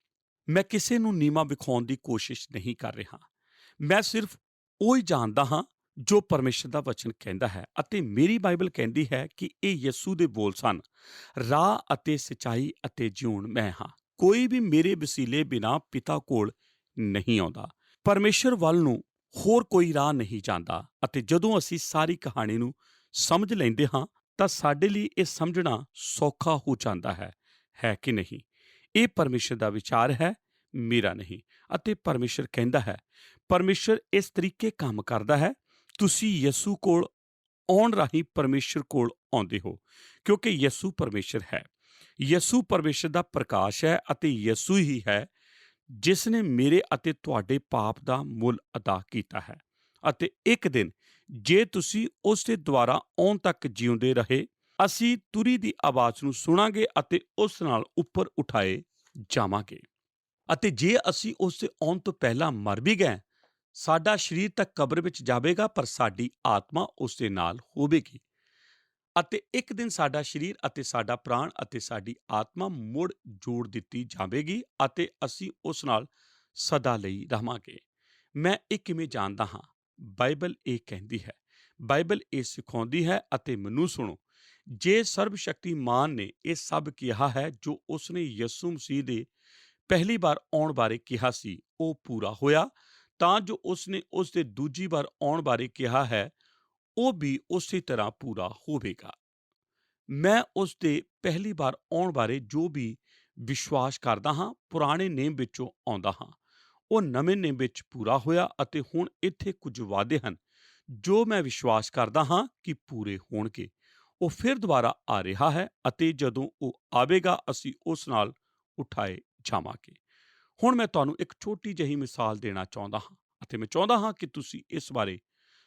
ਮੈਂ ਕਿਸੇ ਨੂੰ ਨੀਵਾਂ ਵਿਖਾਉਣ ਦੀ ਕੋਸ਼ਿਸ਼ ਨਹੀਂ ਕਰ ਰਿਹਾ। ਮੈਂ ਸਿਰਫ ਉਹ ਹੀ ਜਾਣਦਾ ਹਾਂ ਜੋ ਪਰਮੇਸ਼ਰ ਦਾ ਵਚਨ ਕਹਿੰਦਾ ਹੈ, ਅਤੇ ਮੇਰੀ ਬਾਈਬਲ ਕਹਿੰਦੀ ਹੈ ਕਿ ਇਹ ਯਿਸੂ ਦੇ ਬੋਲ ਸਨ, ਰਾਹ ਅਤੇ ਸੱਚਾਈ ਅਤੇ ਜੀਵਨ ਮੈਂ ਹਾਂ। ਕੋਈ ਵੀ ਮੇਰੇ ਵਸੀਲੇ ਬਿਨਾਂ ਪਿਤਾ ਕੋਲ ਨਹੀਂ ਆਉਂਦਾ। ਪਰਮੇਸ਼ਰ ਵੱਲ ਨੂੰ ਹੋਰ ਕੋਈ ਰਾਹ ਨਹੀਂ ਜਾਂਦਾ। ਅਤੇ ਜਦੋਂ ਅਸੀਂ ਸਾਰੀ ਕਹਾਣੀ ਨੂੰ ਸਮਝ ਲੈਂਦੇ ਹਾਂ ਤਾਂ ਸਾਡੇ ਲਈ ਇਹ ਸਮਝਣਾ ਸੌਖਾ ਹੋ ਜਾਂਦਾ ਹੈ ਕਿ ਨਹੀਂ? ਇਹ ਪਰਮੇਸ਼ਰ ਦਾ ਵਿਚਾਰ ਹੈ, ਮੇਰਾ ਨਹੀਂ। ਅਤੇ ਪਰਮੇਸ਼ਰ ਕਹਿੰਦਾ ਹੈ, ਪਰਮੇਸ਼ਰ ਇਸ ਤਰੀਕੇ ਕੰਮ ਕਰਦਾ ਹੈ। ਤੁਸੀਂ ਯਿਸੂ ਕੋਲ ਆਉਣ ਰਾਹੀਂ ਪਰਮੇਸ਼ਰ ਕੋਲ ਆਉਂਦੇ ਹੋ, ਕਿਉਂਕਿ ਯਿਸੂ ਪਰਮੇਸ਼ਰ ਹੈ। ਯਿਸੂ ਪਰਮੇਸ਼ਰ ਦਾ ਪ੍ਰਕਾਸ਼ ਹੈ, ਅਤੇ ਯਿਸੂ ਹੀ ਹੈ ਜਿਸ ਨੇ ਮੇਰੇ ਅਤੇ ਤੁਹਾਡੇ ਪਾਪ ਦਾ ਮੁੱਲ ਅਦਾ ਕੀਤਾ ਹੈ। ਅਤੇ ਇੱਕ ਦਿਨ ਜੇ ਤੁਸੀਂ ਉਸ ਦੇ ਦੁਆਰਾ ਆਉਣ ਤੱਕ ਜਿਉਂਦੇ ਰਹੇ, ਅਸੀਂ ਤੁਰੀ ਦੀ ਆਵਾਜ਼ ਨੂੰ ਸੁਣਾਂਗੇ ਅਤੇ ਉਸ ਨਾਲ ਉੱਪਰ ਉਠਾਏ ਜਾਵਾਂਗੇ। ਅਤੇ ਜੇ ਅਸੀਂ ਉਸ ਦੇ ਆਉਣ ਤੋਂ ਪਹਿਲਾਂ ਮਰ ਵੀ ਗਏ, ਸਾਡਾ ਸਰੀਰ ਤਾਂ ਕਬਰ ਵਿੱਚ ਜਾਵੇਗਾ, ਪਰ ਸਾਡੀ ਆਤਮਾ ਉਸ ਦੇ ਨਾਲ ਹੋਵੇਗੀ। ਅਤੇ ਇੱਕ ਦਿਨ ਸਾਡਾ ਸਰੀਰ ਅਤੇ ਸਾਡਾ ਪ੍ਰਾਣ ਅਤੇ ਸਾਡੀ ਆਤਮਾ ਮੁੜ ਜੋੜ ਦਿੱਤੀ ਜਾਵੇਗੀ, ਅਤੇ ਅਸੀਂ ਉਸ ਨਾਲ ਸਦਾ ਲਈ ਰਹਾਂਗੇ। ਮੈਂ ਇਹ ਕਿਵੇਂ ਜਾਣਦਾ ਹਾਂ? ਬਾਈਬਲ ਇਹ ਕਹਿੰਦੀ ਹੈ, ਬਾਈਬਲ ਇਹ ਸਿਖਾਉਂਦੀ ਹੈ। ਅਤੇ ਮੈਨੂੰ ਸੁਣੋ, ਜੇ ਸਰਬਸ਼ਕਤੀਮਾਨ ਨੇ ਇਹ ਸਭ ਕਿਹਾ ਹੈ ਜੋ ਉਸਨੇ ਯਿਸੂ ਮਸੀਹ ਦੇ ਪਹਿਲੀ ਵਾਰ ਆਉਣ ਬਾਰੇ ਕਿਹਾ ਸੀ, ਉਹ ਪੂਰਾ ਹੋਇਆ, ਤਾਂ ਜੋ ਉਸਨੇ ਉਸ ਦੇ ਦੂਜੀ ਵਾਰ ਆਉਣ ਬਾਰੇ ਕਿਹਾ ਹੈ, ਉਹ ਵੀ ਉਸੇ ਤਰ੍ਹਾਂ ਪੂਰਾ ਹੋਵੇਗਾ। ਮੈਂ ਉਸ ਦੇ ਪਹਿਲੀ ਵਾਰ ਆਉਣ ਬਾਰੇ ਜੋ ਵੀ ਵਿਸ਼ਵਾਸ ਕਰਦਾ ਹਾਂ, ਪੁਰਾਣੇ ਨੇਮ ਵਿੱਚੋਂ ਆਉਂਦਾ ਹਾਂ। ਉਹ ਨਵੇਂ ਨੇਮ ਵਿੱਚ ਪੂਰਾ ਹੋਇਆ, ਅਤੇ ਹੁਣ ਇੱਥੇ ਕੁਝ ਵਾਅਦੇ ਹਨ ਜੋ ਮੈਂ ਵਿਸ਼ਵਾਸ ਕਰਦਾ ਹਾਂ ਕਿ ਪੂਰੇ ਹੋਣਗੇ। ਉਹ ਫਿਰ ਦੁਬਾਰਾ ਆ ਰਿਹਾ ਹੈ, ਅਤੇ ਜਦੋਂ ਉਹ ਆਵੇਗਾ ਅਸੀਂ ਉਸ ਨਾਲ ਉਠਾਏ ਜਾਵਾਂਗੇ। ਹੁਣ ਮੈਂ ਤੁਹਾਨੂੰ ਇੱਕ ਛੋਟੀ ਜਿਹੀ ਮਿਸਾਲ ਦੇਣਾ ਚਾਹੁੰਦਾ ਹਾਂ, ਅਤੇ ਮੈਂ ਚਾਹੁੰਦਾ ਹਾਂ ਕਿ ਤੁਸੀਂ ਇਸ ਬਾਰੇ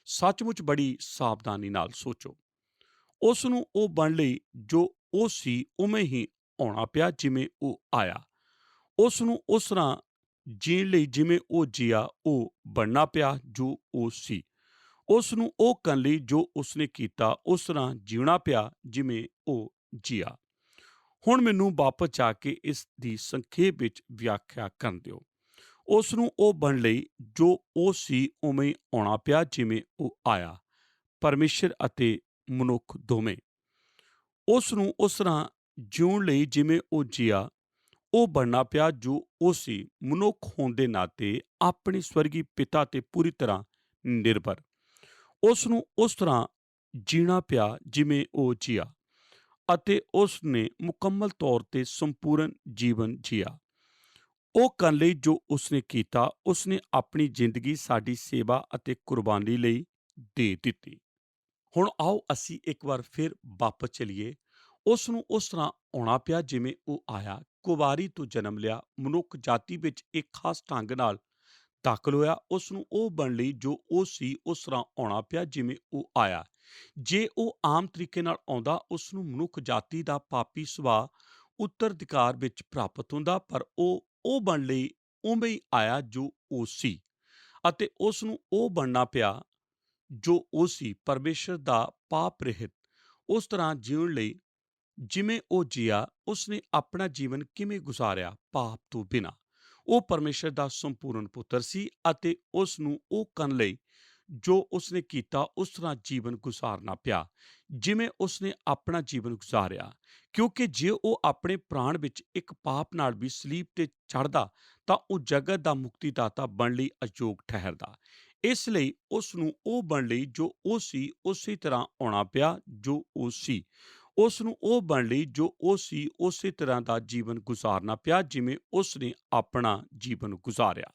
ਸੱਚਮੁੱਚ ਬੜੀ ਸਾਵਧਾਨੀ ਨਾਲ ਸੋਚੋ। ਉਸ ਨੂੰ ਉਹ ਬਣ ਲਈ ਜੋ ਉਹ ਸੀ, ਉਵੇਂ ਹੀ ਆਉਣਾ ਪਿਆ ਜਿਵੇਂ ਉਹ ਆਇਆ। ਉਸ ਨੂੰ ਉਸ ਤਰ੍ਹਾਂ ਜੀਣ ਲਈ ਜਿਵੇਂ ਉਹ ਜੀਆ, ਉਹ ਬਣਨਾ ਪਿਆ ਜੋ ਉਹ ਸੀ। ਉਸ ਨੂੰ ਉਹ ਕਰਨ ਲਈ ਜੋ ਉਸਨੇ ਕੀਤਾ, ਉਸ ਤਰ੍ਹਾਂ ਜੀਉਣਾ ਪਿਆ ਜਿਵੇਂ ਉਹ ਜੀਆ। ਹੁਣ ਮੈਨੂੰ ਵਾਪਸ ਜਾ ਕੇ ਇਸ ਦੀ ਸੰਖੇਪ ਵਿੱਚ ਵਿਆਖਿਆ ਕਰਨ ਦਿਓ। ਉਸ ਨੂੰ ਉਹ ਬਣ ਲਈ ਜੋ ਉਹ ਸੀ, ਉਵੇਂ ਆਉਣਾ ਪਿਆ ਜਿਵੇਂ ਉਹ ਆਇਆ। ਪਰਮੇਸ਼ਰ ਅਤੇ ਮਨੁੱਖ ਦੋਵੇਂ। ਉਸ ਨੂੰ ਉਸ ਤਰ੍ਹਾਂ ਜਿਉਣ ਲਈ ਜਿਵੇਂ ਉਹ ਜੀਆ, ਉਹ ਬਣਨਾ ਪਿਆ ਜੋ ਉਹ ਸੀ। ਮਨੁੱਖ ਹੋਣ ਦੇ ਨਾਤੇ ਆਪਣੇ ਸਵਰਗੀ ਪਿਤਾ ਤੇ ਪੂਰੀ ਤਰ੍ਹਾਂ ਨਿਰਭਰ। ਉਸ ਨੂੰ ਉਸ ਤਰ੍ਹਾਂ ਜੀਣਾ ਪਿਆ ਜਿਵੇਂ ਉਹ ਜੀਆ, ਅਤੇ ਉਸ ਨੇ ਮੁਕੰਮਲ ਤੌਰ ਤੇ ਸੰਪੂਰਨ ਜੀਵਨ ਜੀਆ। ਉਹ ਕਰਨ ਲਈ ਜੋ ਉਸਨੇ ਕੀਤਾ, ਉਸਨੇ ਆਪਣੀ ਜ਼ਿੰਦਗੀ ਸਾਡੀ ਸੇਵਾ ਅਤੇ ਕੁਰਬਾਨੀ ਲਈ ਦੇ ਦਿੱਤੀ। ਹੁਣ ਆਓ ਅਸੀਂ ਇੱਕ ਵਾਰ ਫਿਰ ਵਾਪਸ ਚਲੀਏ। ਉਸ ਨੂੰ ਉਸ ਤਰ੍ਹਾਂ ਆਉਣਾ ਪਿਆ ਜਿਵੇਂ ਉਹ ਆਇਆ। ਕੁਵਾਰੀ ਤੋਂ ਜਨਮ ਲਿਆ, ਮਨੁੱਖ ਜਾਤੀ ਵਿੱਚ ਇੱਕ ਖਾਸ ਢੰਗ ਨਾਲ ਦਾਖਲ ਹੋਇਆ। ਉਸ ਨੂੰ ਉਹ ਬਣ ਲਈ ਜੋ ਉਹ ਸੀ, ਉਸ ਤਰ੍ਹਾਂ ਆਉਣਾ ਪਿਆ ਜਿਵੇਂ ਉਹ ਆਇਆ। ਜੇ ਉਹ ਆਮ ਤਰੀਕੇ ਨਾਲ ਆਉਂਦਾ, ਉਸ ਨੂੰ ਮਨੁੱਖ ਜਾਤੀ ਦਾ ਪਾਪੀ ਸੁਭਾਅ ਉੱਤਰਾਧਿਕਾਰ ਵਿੱਚ ਪ੍ਰਾਪਤ ਹੁੰਦਾ, ਪਰ ਉਹ ਬਣ ਲਈ ਉਵੇਂ ਹੀ ਆਇਆ ਜੋ ਉਹ ਸੀ। ਅਤੇ ਉਸ ਨੂੰ ਉਹ ਬਣਨਾ ਪਿਆ ਜੋ ਉਹ ਸੀ, ਪਰਮੇਸ਼ਰ ਦਾ ਪਾਪ ਰਹਿਤ ਉਸ ਤਰ੍ਹਾਂ ਜਿਉਣ ਲਈ ਜਿਵੇਂ ਉਹ ਜੀਆ, ਉਸਨੇ ਆਪਣਾ ਜੀਵਨ ਕਿਵੇਂ ਗੁਜ਼ਾਰਿਆ ਪਾਪ ਤੋਂ ਬਿਨਾਂ। ਉਹ ਪਰਮੇਸ਼ਰ ਦਾ ਸੰਪੂਰਨ ਪੁੱਤਰ ਸੀ ਅਤੇ ਉਸ ਨੂੰ ਉਹ ਕਰਨ ਲਈ ਜੋ ਉਸਨੇ ਕੀਤਾ ਉਸ ਤਰ੍ਹਾਂ ਜੀਵਨ ਗੁਜ਼ਾਰਨਾ ਪਿਆ ਜਿਵੇਂ ਉਸਨੇ ਆਪਣਾ ਜੀਵਨ ਗੁਜ਼ਾਰਿਆ। ਕਿਉਂਕਿ ਜੇ ਉਹ ਆਪਣੇ ਪ੍ਰਾਣ ਵਿੱਚ ਇੱਕ ਪਾਪ ਨਾਲ ਵੀ ਸਲੀਬ ਤੇ ਚੜ੍ਹਦਾ ਤਾਂ ਉਹ ਜਗਤ ਦਾ ਮੁਕਤੀਦਾਤਾ ਬਣਨ ਲਈ ਅਯੋਗ ਠਹਿਰਦਾ। ਇਸ ਲਈ ਉਸ ਨੂੰ ਉਹ ਬਣਨ ਲਈ ਜੋ ਉਹ ਸੀ ਉਸੇ ਤਰ੍ਹਾਂ ਆਉਣਾ ਪਿਆ ਜੋ ਉਹ ਸੀ। ਉਸ ਨੂੰ ਉਹ ਬਣਨ ਲਈ ਜੋ ਉਹ ਸੀ ਉਸੇ ਤਰ੍ਹਾਂ ਦਾ ਜੀਵਨ ਗੁਜ਼ਾਰਨਾ ਪਿਆ ਜਿਵੇਂ ਉਸ ਨੇ ਆਪਣਾ ਜੀਵਨ ਗੁਜ਼ਾਰਿਆ।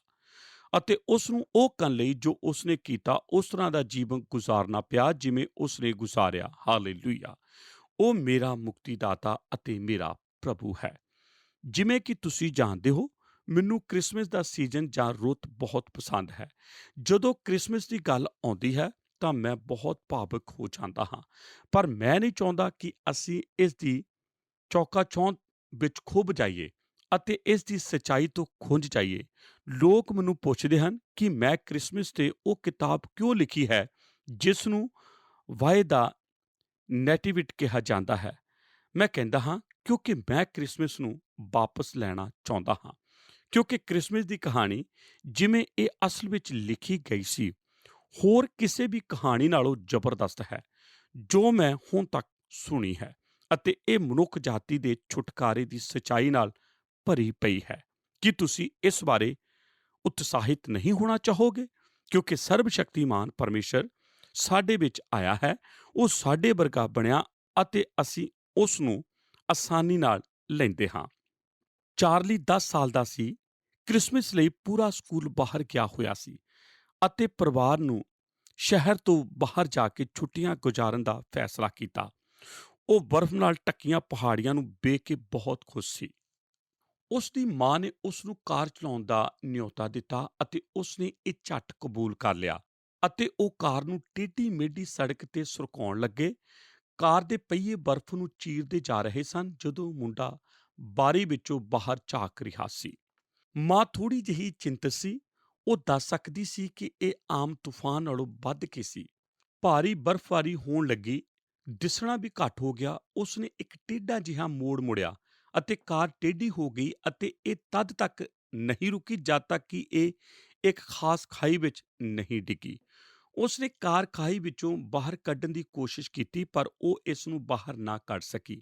ਅਤੇ ਉਸ ਨੂੰ ਉਹ ਕਰਨ ਲਈ ਜੋ ਉਸਨੇ ਕੀਤਾ ਉਸ ਤਰ੍ਹਾਂ ਦਾ ਜੀਵਨ ਗੁਜ਼ਾਰਨਾ ਪਿਆ ਜਿਵੇਂ ਉਸਨੇ ਗੁਜ਼ਾਰਿਆ। ਹਾਲੇਲੂਇਆ। ਉਹ ਮੇਰਾ ਮੁਕਤੀਦਾਤਾ ਅਤੇ ਮੇਰਾ ਪ੍ਰਭੂ ਹੈ। ਜਿਵੇਂ ਕਿ ਤੁਸੀਂ ਜਾਣਦੇ ਹੋ, ਮੈਨੂੰ ਕ੍ਰਿਸਮਸ ਦਾ ਸੀਜ਼ਨ ਜਾਂ ਰੁੱਤ ਬਹੁਤ ਪਸੰਦ ਹੈ। ਜਦੋਂ ਕ੍ਰਿਸਮਸ ਦੀ ਗੱਲ ਆਉਂਦੀ ਹੈ ਤਾਂ ਮੈਂ ਬਹੁਤ ਭਾਵੁਕ ਹੋ ਜਾਂਦਾ ਹਾਂ, ਪਰ ਮੈਂ ਨਹੀਂ ਚਾਹੁੰਦਾ ਕਿ ਅਸੀਂ ਇਸ ਦੀ ਚੌਂਕ ਵਿੱਚ ਖੁੱਭ ਜਾਈਏ ਅਤੇ ਇਸ ਦੀ ਸੱਚਾਈ ਤੋਂ ਖੁੰਝ ਜਾਈਏ। ਲੋਕ ਮੈਨੂੰ ਪੁੱਛਦੇ ਹਨ ਕਿ ਮੈਂ ਕ੍ਰਿਸਮਸ 'ਤੇ ਉਹ ਕਿਤਾਬ ਕਿਉਂ ਲਿਖੀ ਹੈ ਜਿਸ ਨੂੰ ਵਾਏ ਦਾ ਨੈਟੀਵਿਟ ਕਿਹਾ ਜਾਂਦਾ ਹੈ। ਮੈਂ ਕਹਿੰਦਾ ਹਾਂ, ਕਿਉਂਕਿ ਮੈਂ ਕ੍ਰਿਸਮਸ ਨੂੰ ਵਾਪਸ ਲੈਣਾ ਚਾਹੁੰਦਾ ਹਾਂ। ਕਿਉਂਕਿ ਕ੍ਰਿਸਮਸ ਦੀ ਕਹਾਣੀ ਜਿਵੇਂ ਇਹ ਅਸਲ ਵਿੱਚ ਲਿਖੀ ਗਈ ਸੀ, ਹੋਰ ਕਿਸੇ ਵੀ ਕਹਾਣੀ ਨਾਲੋਂ ਜ਼ਬਰਦਸਤ ਹੈ ਜੋ ਮੈਂ ਹੁਣ ਤੱਕ ਸੁਣੀ ਹੈ ਅਤੇ ਇਹ ਮਨੁੱਖ ਜਾਤੀ ਦੇ ਛੁਟਕਾਰੇ ਦੀ ਸੱਚਾਈ ਨਾਲ ਭਰੀ ਪਈ ਹੈ। ਕੀ ਤੁਸੀਂ ਇਸ ਬਾਰੇ ਉਤਸ਼ਾਹਿਤ ਨਹੀਂ ਹੋਣਾ ਚਾਹੋਗੇ? ਕਿਉਂਕਿ ਸਰਬ ਸ਼ਕਤੀਮਾਨ ਪਰਮੇਸ਼ਰ ਸਾਡੇ ਵਿੱਚ ਆਇਆ ਹੈ, ਉਹ ਸਾਡੇ ਵਰਗਾ ਬਣਿਆ ਅਤੇ ਅਸੀਂ ਉਸ ਨੂੰ ਆਸਾਨੀ ਨਾਲ ਲੈਂਦੇ ਹਾਂ। ਚਾਰਲੀ 10 ਸਾਲ ਦਾ ਸੀ। ਕ੍ਰਿਸਮਸ ਲਈ ਪੂਰਾ ਸਕੂਲ ਬਾਹਰ ਗਿਆ ਹੋਇਆ ਸੀ ਅਤੇ ਪਰਿਵਾਰ ਨੂੰ ਸ਼ਹਿਰ ਤੋਂ ਬਾਹਰ ਜਾ ਕੇ ਛੁੱਟੀਆਂ ਗੁਜ਼ਾਰਨ ਦਾ ਫੈਸਲਾ ਕੀਤਾ। ਉਹ ਬਰਫ਼ ਨਾਲ ਢੱਕੀਆਂ ਪਹਾੜੀਆਂ ਨੂੰ ਵੇਖ ਕੇ ਬਹੁਤ ਖੁਸ਼ ਸੀ। ਉਸ ਦੀ ਮਾਂ ਨੇ ਉਸ ਨੂੰ ਕਾਰ ਚਲਾਉਣ ਦਾ ਨਿਯੋਤਾ ਦਿੱਤਾ ਅਤੇ ਉਸ ਨੇ ਇਹ ਝੱਟ ਕਬੂਲ ਕਰ ਲਿਆ ਅਤੇ ਉਹ ਕਾਰ ਨੂੰ ਟੇਢੀ ਮੇਢੀ ਸੜਕ ਤੇ ਸਰਕਾਉਣ ਲੱਗੇ। ਕਾਰ ਦੇ ਪਹੀਏ ਬਰਫ਼ ਨੂੰ ਚੀਰਦੇ ਜਾ ਰਹੇ ਸਨ ਜਦੋਂ ਮੁੰਡਾ ਬਾਰੀ ਵਿੱਚੋਂ ਬਾਹਰ ਝਾਕ ਰਿਹਾ ਸੀ। ਮਾਂ ਥੋੜ੍ਹੀ ਜਿਹੀ ਚਿੰਤਤ ਸੀ। ਉਹ ਦੱਸ ਸਕਦੀ ਸੀ ਕਿ ਇਹ ਆਮ ਤੂਫਾਨ ਨਾਲੋਂ ਵੱਧ ਕੇ ਸੀ। ਭਾਰੀ ਬਰਫ਼ਬਾਰੀ ਹੋਣ ਲੱਗੀ, ਦਿਸਣਾ ਵੀ ਘੱਟ ਹੋ ਗਿਆ। ਉਸ ਨੇ ਇੱਕ ਟੇਢਾ ਜਿਹਾ ਮੋੜ ਮੁੜਿਆ ਅਤੇ ਕਾਰ ਟੇਢੀ ਹੋ ਗਈ ਅਤੇ ਇਹ ਤਦ ਤੱਕ ਨਹੀਂ ਰੁਕੀ ਜਦ ਤੱਕ ਕਿ ਇਹ ਇੱਕ ਖਾਸ ਖਾਈ ਵਿੱਚ ਨਹੀਂ ਡਿੱਗੀ। ਉਸ ਨੇ ਕਾਰ ਖਾਈ ਵਿੱਚੋਂ ਬਾਹਰ ਕੱਢਣ ਦੀ ਕੋਸ਼ਿਸ਼ ਕੀਤੀ ਪਰ ਉਹ ਇਸ ਨੂੰ ਬਾਹਰ ਨਾ ਕੱਢ ਸਕੀ।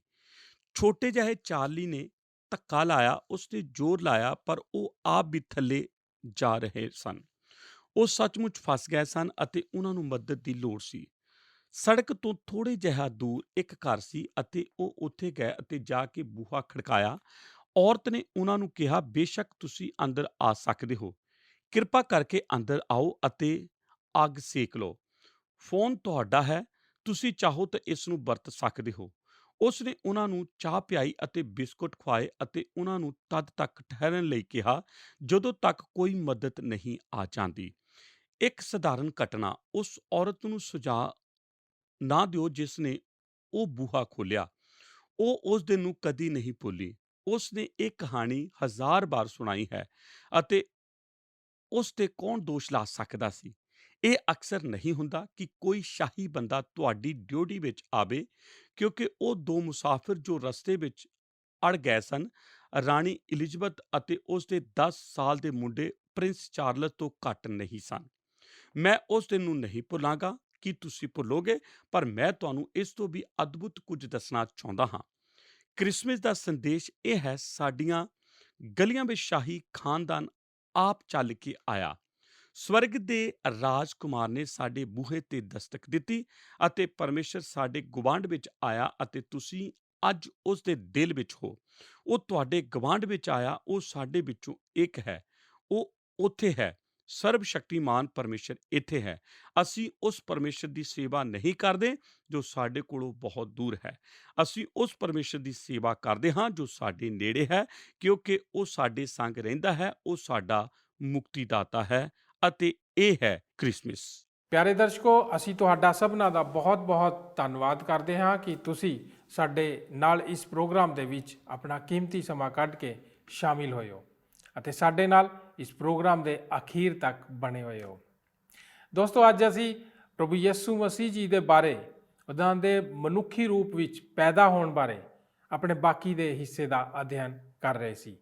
ਛੋਟੇ ਜਿਹੇ ਚਾਰਲੀ ਨੇ ਧੱਕਾ ਲਾਇਆ, ਉਸਨੇ ਜ਼ੋਰ ਲਾਇਆ ਪਰ ਉਹ ਆਪ ਵੀ ਥੱਲੇ ਜਾ ਰਹੇ ਸਨ। ਉਹ ਸੱਚਮੁੱਚ ਫਸ ਗਏ ਸਨ ਅਤੇ ਉਹਨਾਂ ਨੂੰ ਮਦਦ ਦੀ ਲੋੜ ਸੀ। ਸੜਕ ਤੋਂ ਥੋੜ੍ਹੇ ਜਿਹਾ ਦੂਰ ਇੱਕ ਘਰ ਸੀ ਅਤੇ ਉਹ ਉੱਥੇ ਗਏ ਅਤੇ ਜਾ ਕੇ ਬੂਹਾ ਖੜਕਾਇਆ। ਔਰਤ ਨੇ ਉਹਨਾਂ ਨੂੰ ਕਿਹਾ, ਬੇਸ਼ੱਕ ਤੁਸੀਂ ਅੰਦਰ ਆ ਸਕਦੇ ਹੋ, ਕਿਰਪਾ ਕਰਕੇ ਅੰਦਰ ਆਓ ਅਤੇ ਅੱਗ ਸੇਕ ਲਓ। ਫੋਨ ਤੁਹਾਡਾ ਹੈ, ਤੁਸੀਂ ਚਾਹੋ ਤਾਂ ਇਸ ਨੂੰ ਵਰਤ ਸਕਦੇ ਹੋ। ਉਸ ਨੇ ਉਹਨਾਂ ਨੂੰ ਚਾਹ ਪਿਆਈ ਅਤੇ ਬਿਸਕੁਟ ਖਵਾਏ ਅਤੇ ਉਹਨਾਂ ਨੂੰ ਤਦ ਤੱਕ ਠਹਿਰਨ ਲਈ ਕਿਹਾ ਜਦੋਂ ਤੱਕ ਕੋਈ ਮਦਦ ਨਹੀਂ ਆ ਜਾਂਦੀ। ਇੱਕ ਸਧਾਰਨ ਘਟਨਾ, ਉਸ ਔਰਤ ਨੂੰ ਸੁਝਾ ਨਾ ਦਿਓ ਜਿਸ ਨੇ ਉਹ ਬੂਹਾ ਖੋਲ੍ਹਿਆ। ਉਹ ਉਸ ਦਿਨ ਨੂੰ ਕਦੀ ਨਹੀਂ ਭੁੱਲੀ। ਉਸ ਨੇ ਇਹ ਕਹਾਣੀ 1000 ਵਾਰ ਸੁਣਾਈ ਹੈ ਅਤੇ ਉਸ 'ਤੇ ਕੌਣ ਦੋਸ਼ ਲਾ ਸਕਦਾ ਸੀ? ਇਹ ਅਕਸਰ ਨਹੀਂ ਹੁੰਦਾ ਕਿ ਕੋਈ ਸ਼ਾਹੀ ਬੰਦਾ ਤੁਹਾਡੀ ਡਿਊਟੀ ਵਿੱਚ ਆਵੇ, ਕਿਉਂਕਿ ਉਹ ਦੋ ਮੁਸਾਫਿਰ ਜੋ ਰਸਤੇ ਵਿੱਚ ਅੜ ਗਏ ਸਨ, ਰਾਣੀ ਇਲਿਜ਼ਬeth ਅਤੇ ਉਸ ਦੇ 10 ਸਾਲ ਦੇ ਮੁੰਡੇ ਪ੍ਰਿੰਸ ਚਾਰਲਸ ਤੋਂ ਘੱਟ ਨਹੀਂ ਸਨ। ਮੈਂ ਉਸ ਦਿਨ ਨੂੰ ਨਹੀਂ ਭੁੱਲਾਂਗਾ। ਕੀ ਤੁਸੀਂ ਭੁੱਲੋਗੇ? ਪਰ ਮੈਂ ਤੁਹਾਨੂੰ ਇਸ ਤੋਂ ਵੀ ਅਦਭੁਤ ਕੁਝ ਦੱਸਣਾ ਚਾਹੁੰਦਾ ਹਾਂ। ਕ੍ਰਿਸਮਸ ਦਾ ਸੰਦੇਸ਼ ਇਹ ਹੈ, ਸਾਡੀਆਂ ਗਲੀਆਂ ਵਿੱਚ ਸ਼ਾਹੀ ਖਾਨਦਾਨ ਆਪ ਚੱਲ ਕੇ ਆਇਆ। ਸਵਰਗ ਦੇ ਰਾਜਕੁਮਾਰ ਨੇ ਸਾਡੇ ਬੂਹੇ ਤੇ ਦਸਤਕ ਦਿੱਤੀ ਅਤੇ ਪਰਮੇਸ਼ਰ ਸਾਡੇ ਗੁਆਂਢ ਵਿੱਚ ਆਇਆ ਅਤੇ ਤੁਸੀਂ ਅੱਜ ਉਸ ਦੇ ਦਿਲ ਵਿੱਚ ਹੋ। ਉਹ ਤੁਹਾਡੇ ਗੁਆਂਢ ਵਿੱਚ ਆਇਆ, ਉਹ ਸਾਡੇ ਵਿੱਚੋਂ ਇੱਕ ਹੈ। ਉਹ ਉੱਥੇ ਹੈ। ਸਰਬ ਸ਼ਕਤੀਮਾਨ ਪਰਮੇਸ਼ਰ ਇੱਥੇ ਹੈ। ਅਸੀਂ ਉਸ ਪਰਮੇਸ਼ਰ ਦੀ ਸੇਵਾ ਨਹੀਂ ਕਰਦੇ ਜੋ ਸਾਡੇ ਕੋਲੋਂ ਬਹੁਤ ਦੂਰ ਹੈ। ਅਸੀਂ ਉਸ ਪਰਮੇਸ਼ਰ ਦੀ ਸੇਵਾ ਕਰਦੇ ਹਾਂ ਜੋ ਸਾਡੇ ਨੇੜੇ ਹੈ, ਕਿਉਂਕਿ ਉਹ ਸਾਡੇ ਸੰਗ ਰਹਿੰਦਾ ਹੈ। ਉਹ ਸਾਡਾ ਮੁਕਤੀਦਾਤਾ ਹੈ ਅਤੇ ਇਹ ਹੈ ਕ੍ਰਿਸਮਸ। ਪਿਆਰੇ ਦਰਸ਼ਕੋ, ਅਸੀਂ ਤੁਹਾਡਾ ਸਭਨਾਂ ਦਾ ਬਹੁਤ-ਬਹੁਤ ਧੰਨਵਾਦ ਕਰਦੇ ਹਾਂ ਕਿ ਤੁਸੀਂ ਸਾਡੇ ਨਾਲ ਇਸ ਪ੍ਰੋਗਰਾਮ ਦੇ ਵਿੱਚ ਆਪਣਾ ਕੀਮਤੀ ਸਮਾਂ ਕੱਢ ਕੇ ਸ਼ਾਮਿਲ ਹੋਏ ਹੋ ਅਤੇ ਸਾਡੇ ਨਾਲ ਇਸ ਪ੍ਰੋਗਰਾਮ ਦੇ ਅਖੀਰ ਤੱਕ ਬਣੇ ਹੋਏ ਹੋ। ਦੋਸਤੋ, ਅੱਜ ਅਸੀਂ ਪ੍ਰਭੂ ਯਿਸੂ ਮਸੀਹ ਜੀ ਦੇ ਬਾਰੇ, ਉਹਨਾਂ ਦੇ ਮਨੁੱਖੀ ਰੂਪ ਵਿੱਚ ਪੈਦਾ ਹੋਣ ਬਾਰੇ ਆਪਣੇ ਬਾਕੀ ਦੇ ਹਿੱਸੇ ਦਾ ਅਧਿਐਨ ਕਰ ਰਹੇ ਸੀ।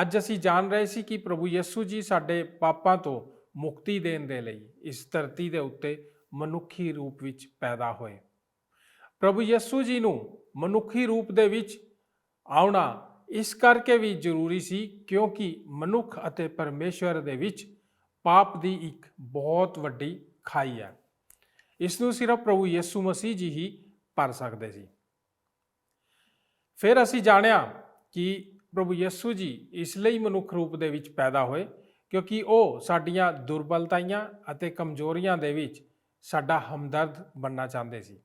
ਅੱਜ ਅਸੀਂ ਜਾਣ ਰਹੇ ਸੀ ਕਿ ਪ੍ਰਭੂ ਯਿਸੂ ਜੀ ਸਾਡੇ ਪਾਪਾਂ ਤੋਂ ਮੁਕਤੀ ਦੇਣ ਦੇ ਲਈ ਇਸ ਧਰਤੀ ਦੇ ਉੱਤੇ ਮਨੁੱਖੀ ਰੂਪ ਵਿੱਚ ਪੈਦਾ ਹੋਏ। ਪ੍ਰਭੂ ਯਿਸੂ ਜੀ ਨੂੰ ਮਨੁੱਖੀ ਰੂਪ ਦੇ ਵਿੱਚ ਆਉਣਾ ਇਸ ਕਰਕੇ ਵੀ ਜ਼ਰੂਰੀ ਸੀ ਕਿਉਂਕਿ ਮਨੁੱਖ ਅਤੇ ਪਰਮੇਸ਼ਵਰ ਦੇ ਵਿੱਚ ਪਾਪ ਦੀ ਇੱਕ ਬਹੁਤ ਵੱਡੀ ਖਾਈ ਹੈ। ਇਸ ਨੂੰ ਸਿਰਫ ਪ੍ਰਭੂ ਯਿਸੂ ਮਸੀਹ ਜੀ ਹੀ ਭਰ ਸਕਦੇ ਸੀ। ਫਿਰ ਅਸੀਂ ਜਾਣਿਆ ਕਿ ਪ੍ਰਭੂ ਯਿਸੂ ਜੀ ਇਸ ਲਈ ਮਨੁੱਖ ਰੂਪ ਦੇ ਵਿੱਚ ਪੈਦਾ ਹੋਏ ਕਿਉਂਕਿ ਉਹ ਸਾਡੀਆਂ ਦੁਰਬਲਤਾਈਆਂ ਅਤੇ ਕਮਜ਼ੋਰੀਆਂ ਦੇ ਵਿੱਚ ਸਾਡਾ ਹਮਦਰਦ ਬਣਨਾ ਚਾਹੁੰਦੇ ਸੀ।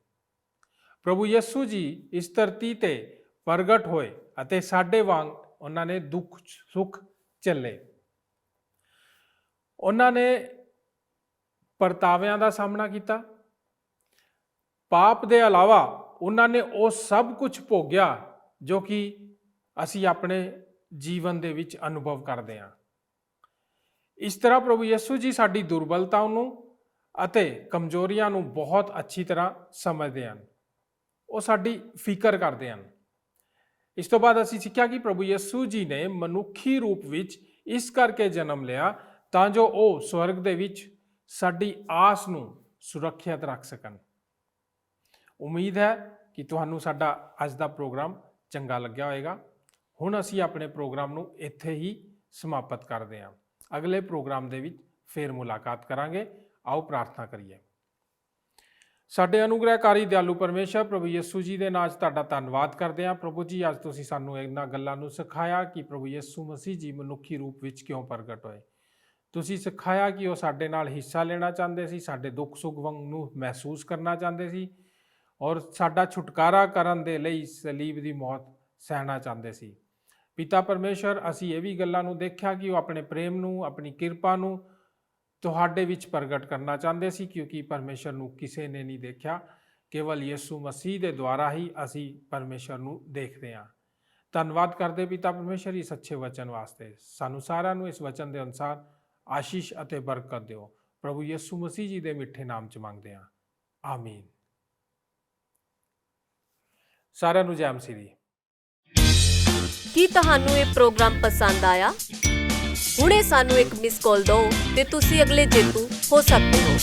ਪ੍ਰਭੂ ਯਿਸੂ ਜੀ ਇਸ ਧਰਤੀ ਤੇ ਪ੍ਰਗਟ ਹੋਏ ਅਤੇ ਸਾਡੇ ਵਾਂਗ ਉਹਨਾਂ ਨੇ ਦੁੱਖ ਸੁੱਖ ਝੱਲੇ। ਉਹਨਾਂ ਨੇ ਪਰਤਾਵਿਆਂ ਦਾ ਸਾਹਮਣਾ ਕੀਤਾ। ਪਾਪ ਦੇ ਇਲਾਵਾ ਉਹਨਾਂ ਨੇ ਉਹ ਸਭ ਕੁਝ ਭੋਗਿਆ ਜੋ ਕਿ ਅਸੀਂ ਆਪਣੇ ਜੀਵਨ ਦੇ ਵਿੱਚ ਅਨੁਭਵ ਕਰਦੇ ਹਾਂ। ਇਸ ਤਰ੍ਹਾਂ ਪ੍ਰਭੂ ਯਿਸੂ ਜੀ ਸਾਡੀ ਦੁਰਬਲਤਾ ਨੂੰ ਅਤੇ ਕਮਜ਼ੋਰੀਆਂ ਨੂੰ ਬਹੁਤ ਅੱਛੀ ਤਰ੍ਹਾਂ ਸਮਝਦੇ ਹਨ। ਉਹ ਸਾਡੀ ਫਿਕਰ ਕਰਦੇ ਹਨ। ਇਸ ਤੋਂ ਬਾਅਦ ਅਸੀਂ ਸਿੱਖਿਆ ਕਿ ਪ੍ਰਭੂ ਯਿਸੂ ਜੀ ਨੇ ਮਨੁੱਖੀ ਰੂਪ ਵਿੱਚ ਇਸ ਕਰਕੇ ਜਨਮ ਲਿਆ ਤਾਂ ਜੋ ਉਹ ਸਵਰਗ ਦੇ ਵਿੱਚ ਸਾਡੀ ਆਸ ਨੂੰ ਸੁਰੱਖਿਅਤ ਰੱਖ ਸਕਣ। ਉਮੀਦ ਹੈ ਕਿ ਤੁਹਾਨੂੰ ਸਾਡਾ ਅੱਜ ਦਾ ਪ੍ਰੋਗਰਾਮ ਚੰਗਾ ਲੱਗਿਆ ਹੋਵੇਗਾ। ਹੁਣ ਅਸੀਂ ਆਪਣੇ ਪ੍ਰੋਗਰਾਮ ਨੂੰ ਇੱਥੇ ਹੀ ਸਮਾਪਤ ਕਰਦੇ ਹਾਂ। ਅਗਲੇ ਪ੍ਰੋਗਰਾਮ ਦੇ ਵਿੱਚ ਫੇਰ ਮੁਲਾਕਾਤ ਕਰਾਂਗੇ। ਆਓ ਪ੍ਰਾਰਥਨਾ ਕਰੀਏ। ਸਾਡੇ ਅਨੁਗ੍ਰਹਿਕਾਰੀ ਦਿਆਲੂ ਪਰਮੇਸ਼ਰ, ਪ੍ਰਭੂ ਯਿਸੂ ਜੀ ਦੇ ਨਾਂ 'ਚ ਤੁਹਾਡਾ ਧੰਨਵਾਦ ਕਰਦੇ ਹਾਂ। ਪ੍ਰਭੂ ਜੀ, ਅੱਜ ਤੁਸੀਂ ਸਾਨੂੰ ਇਹਨਾਂ ਗੱਲਾਂ ਨੂੰ ਸਿਖਾਇਆ ਕਿ ਪ੍ਰਭੂ ਯਿਸੂ ਮਸੀਹ ਜੀ ਮਨੁੱਖੀ ਰੂਪ ਵਿੱਚ ਕਿਉਂ ਪ੍ਰਗਟ ਹੋਏ। ਤੁਸੀਂ ਸਿਖਾਇਆ ਕਿ ਉਹ ਸਾਡੇ ਨਾਲ ਹਿੱਸਾ ਲੈਣਾ ਚਾਹੁੰਦੇ ਸੀ, ਸਾਡੇ ਦੁੱਖ ਸੁੱਖ ਨੂੰ ਮਹਿਸੂਸ ਕਰਨਾ ਚਾਹੁੰਦੇ ਸੀ ਔਰ ਸਾਡਾ ਛੁਟਕਾਰਾ ਕਰਨ ਦੇ ਲਈ ਸਲੀਬ ਦੀ ਮੌਤ ਸਹਿਣਾ ਚਾਹੁੰਦੇ ਸੀ। ਪਿਤਾ ਪਰਮੇਸ਼ਰ, ਅਸੀਂ ਇਹ ਵੀ ਗੱਲਾਂ ਨੂੰ ਦੇਖਿਆ ਕਿ ਉਹ ਆਪਣੇ ਪ੍ਰੇਮ ਨੂੰ, ਆਪਣੀ ਕਿਰਪਾ ਨੂੰ ਤੁਹਾਡੇ ਵਿੱਚ ਪ੍ਰਗਟ ਕਰਨਾ ਚਾਹੁੰਦੇ ਸੀ ਕਿਉਂਕਿ ਪਰਮੇਸ਼ਰ ਨੂੰ ਕਿਸੇ ਨੇ ਨਹੀਂ ਦੇਖਿਆ। ਕੇਵਲ ਯਿਸੂ ਮਸੀਹ ਦੇ ਦੁਆਰਾ ਹੀ ਅਸੀਂ ਪਰਮੇਸ਼ਰ ਨੂੰ ਦੇਖਦੇ ਹਾਂ। ਧੰਨਵਾਦ ਕਰਦੇ ਪਿਤਾ ਪਰਮੇਸ਼ਰ ਇਸ ਅੱਛੇ ਵਚਨ ਵਾਸਤੇ। ਸਾਨੂੰ ਸਾਰਿਆਂ ਨੂੰ ਇਸ ਵਚਨ ਦੇ ਅਨੁਸਾਰ ਆਸ਼ੀਸ਼ ਅਤੇ ਬਰਕਤ ਦਿਓ। ਪ੍ਰਭੂ ਯਿਸੂ ਮਸੀਹ ਜੀ ਦੇ ਮਿੱਠੇ ਨਾਮ 'ਚ ਮੰਗਦੇ ਹਾਂ, ਆਮੀਨ। ਸਾਰਿਆਂ ਨੂੰ ਜੈ ਮਸੀਹ ਦੀ। ਕੀ ਤੁਹਾਨੂੰ ਇਹ ਪ੍ਰੋਗਰਾਮ ਪਸੰਦ ਆਇਆ? ਹੁਣੇ ਸਾਨੂੰ ਇੱਕ ਮਿਸ ਕਾਲ ਦਿਓ ਤੇ ਤੁਸੀਂ ਅਗਲੇ ਜੇਤੂ ਹੋ ਸਕਦੇ ਹੋ।